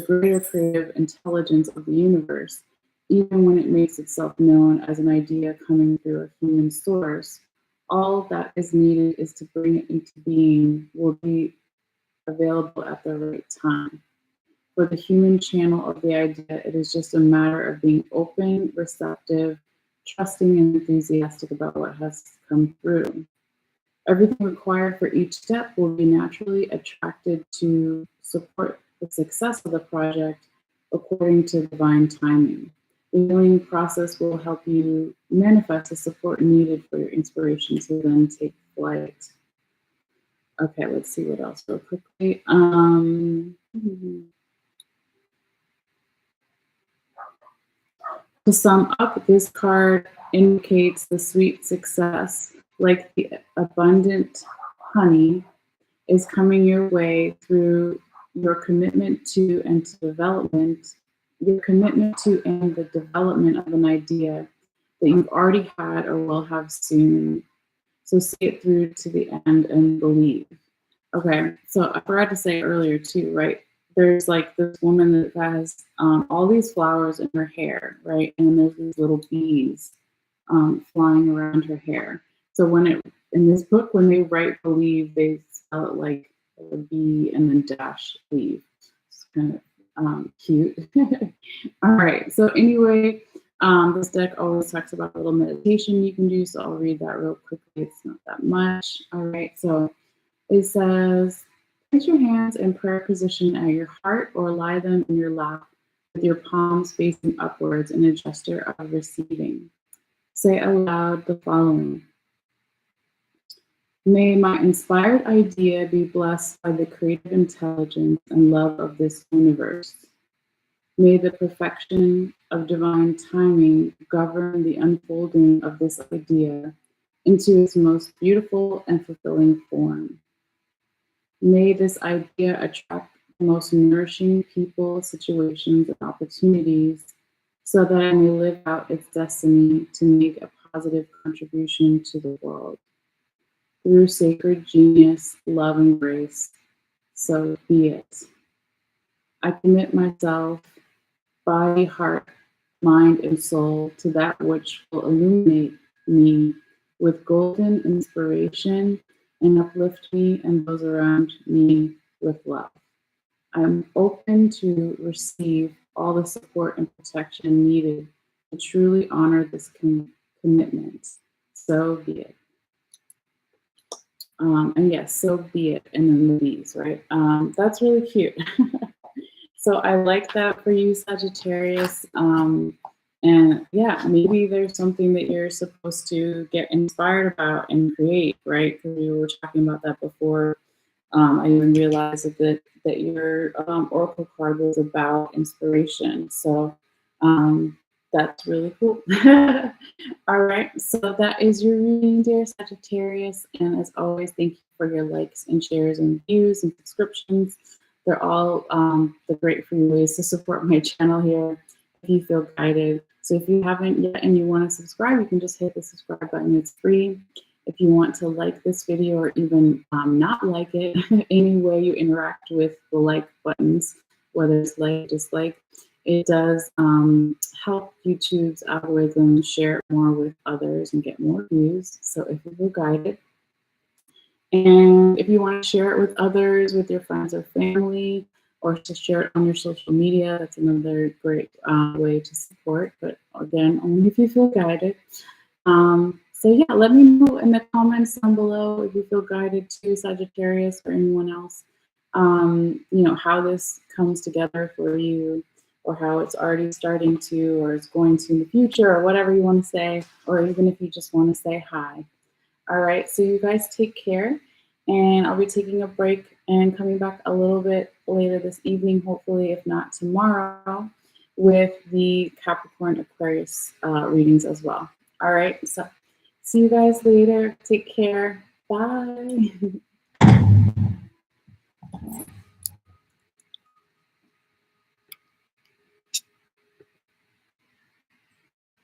creative intelligence of the universe, even when it makes itself known as an idea coming through a human source, all that is needed is to bring it into being will be available at the right time. For the human channel of the idea, it is just a matter of being open, receptive, trusting, and enthusiastic about what has come through. Everything required for each step will be naturally attracted to support the success of the project according to divine timing. The healing process will help you manifest the support needed for your inspiration to then take flight. Okay, let's see what else real quickly. To sum up, this card indicates the sweet success, like the abundant honey, is coming your way through your commitment to and the development of an idea that you've already had or will have soon. So see it through to the end and believe. Okay, so I forgot to say earlier too, right? There's like this woman that has all these flowers in her hair, right? And there's these little bees flying around her hair. So in this book, when they write believe, they spell it like a B and then dash leave. It's kind of cute. All right. So anyway, this deck always talks about a little meditation you can do. So I'll read that real quickly. It's not that much. All right. So it says, place your hands in prayer position at your heart or lie them in your lap with your palms facing upwards in a gesture of receiving. Say aloud the following. May my inspired idea be blessed by the creative intelligence and love of this universe. May the perfection of divine timing govern the unfolding of this idea into its most beautiful and fulfilling form. May this idea attract the most nourishing people, situations, and opportunities so that I may live out its destiny to make a positive contribution to the world. Through sacred genius, love, and grace, so be it. I commit myself, body, heart, mind, and soul to that which will illuminate me with golden inspiration and uplift me and those around me with love. I'm open to receive all the support and protection needed to truly honor this commitment. So be it. And yes, so be it. And then the bees, right? That's really cute. So I like that for you, Sagittarius. And yeah, maybe there's something that you're supposed to get inspired about and create, right? Because we were talking about that before. I even realized that your oracle card was about inspiration. So that's really cool. All right, so that is your reading, dear Sagittarius. And as always, thank you for your likes and shares and views and subscriptions. They're all the great free ways to support my channel here if you feel guided. So if you haven't yet and you want to subscribe, you can just hit the subscribe button. It's free. If you want to like this video or even not like it, any way you interact with the like buttons, whether it's like, dislike, it does help YouTube's algorithm share it more with others and get more views. So if you feel guided, and if you want to share it with others, with your friends or family, or to share it on your social media, that's another great way to support. But again, only if you feel guided. So yeah, let me know in the comments down below if you feel guided to Sagittarius or anyone else, you know, how this comes together for you, or how it's already starting to, or it's going to in the future, or whatever you want to say, or even if you just want to say hi. All right, so you guys take care, and I'll be taking a break and coming back a little bit later this evening, hopefully, if not tomorrow, with the Capricorn Aquarius readings as well. All right, so see you guys later. Take care. Bye.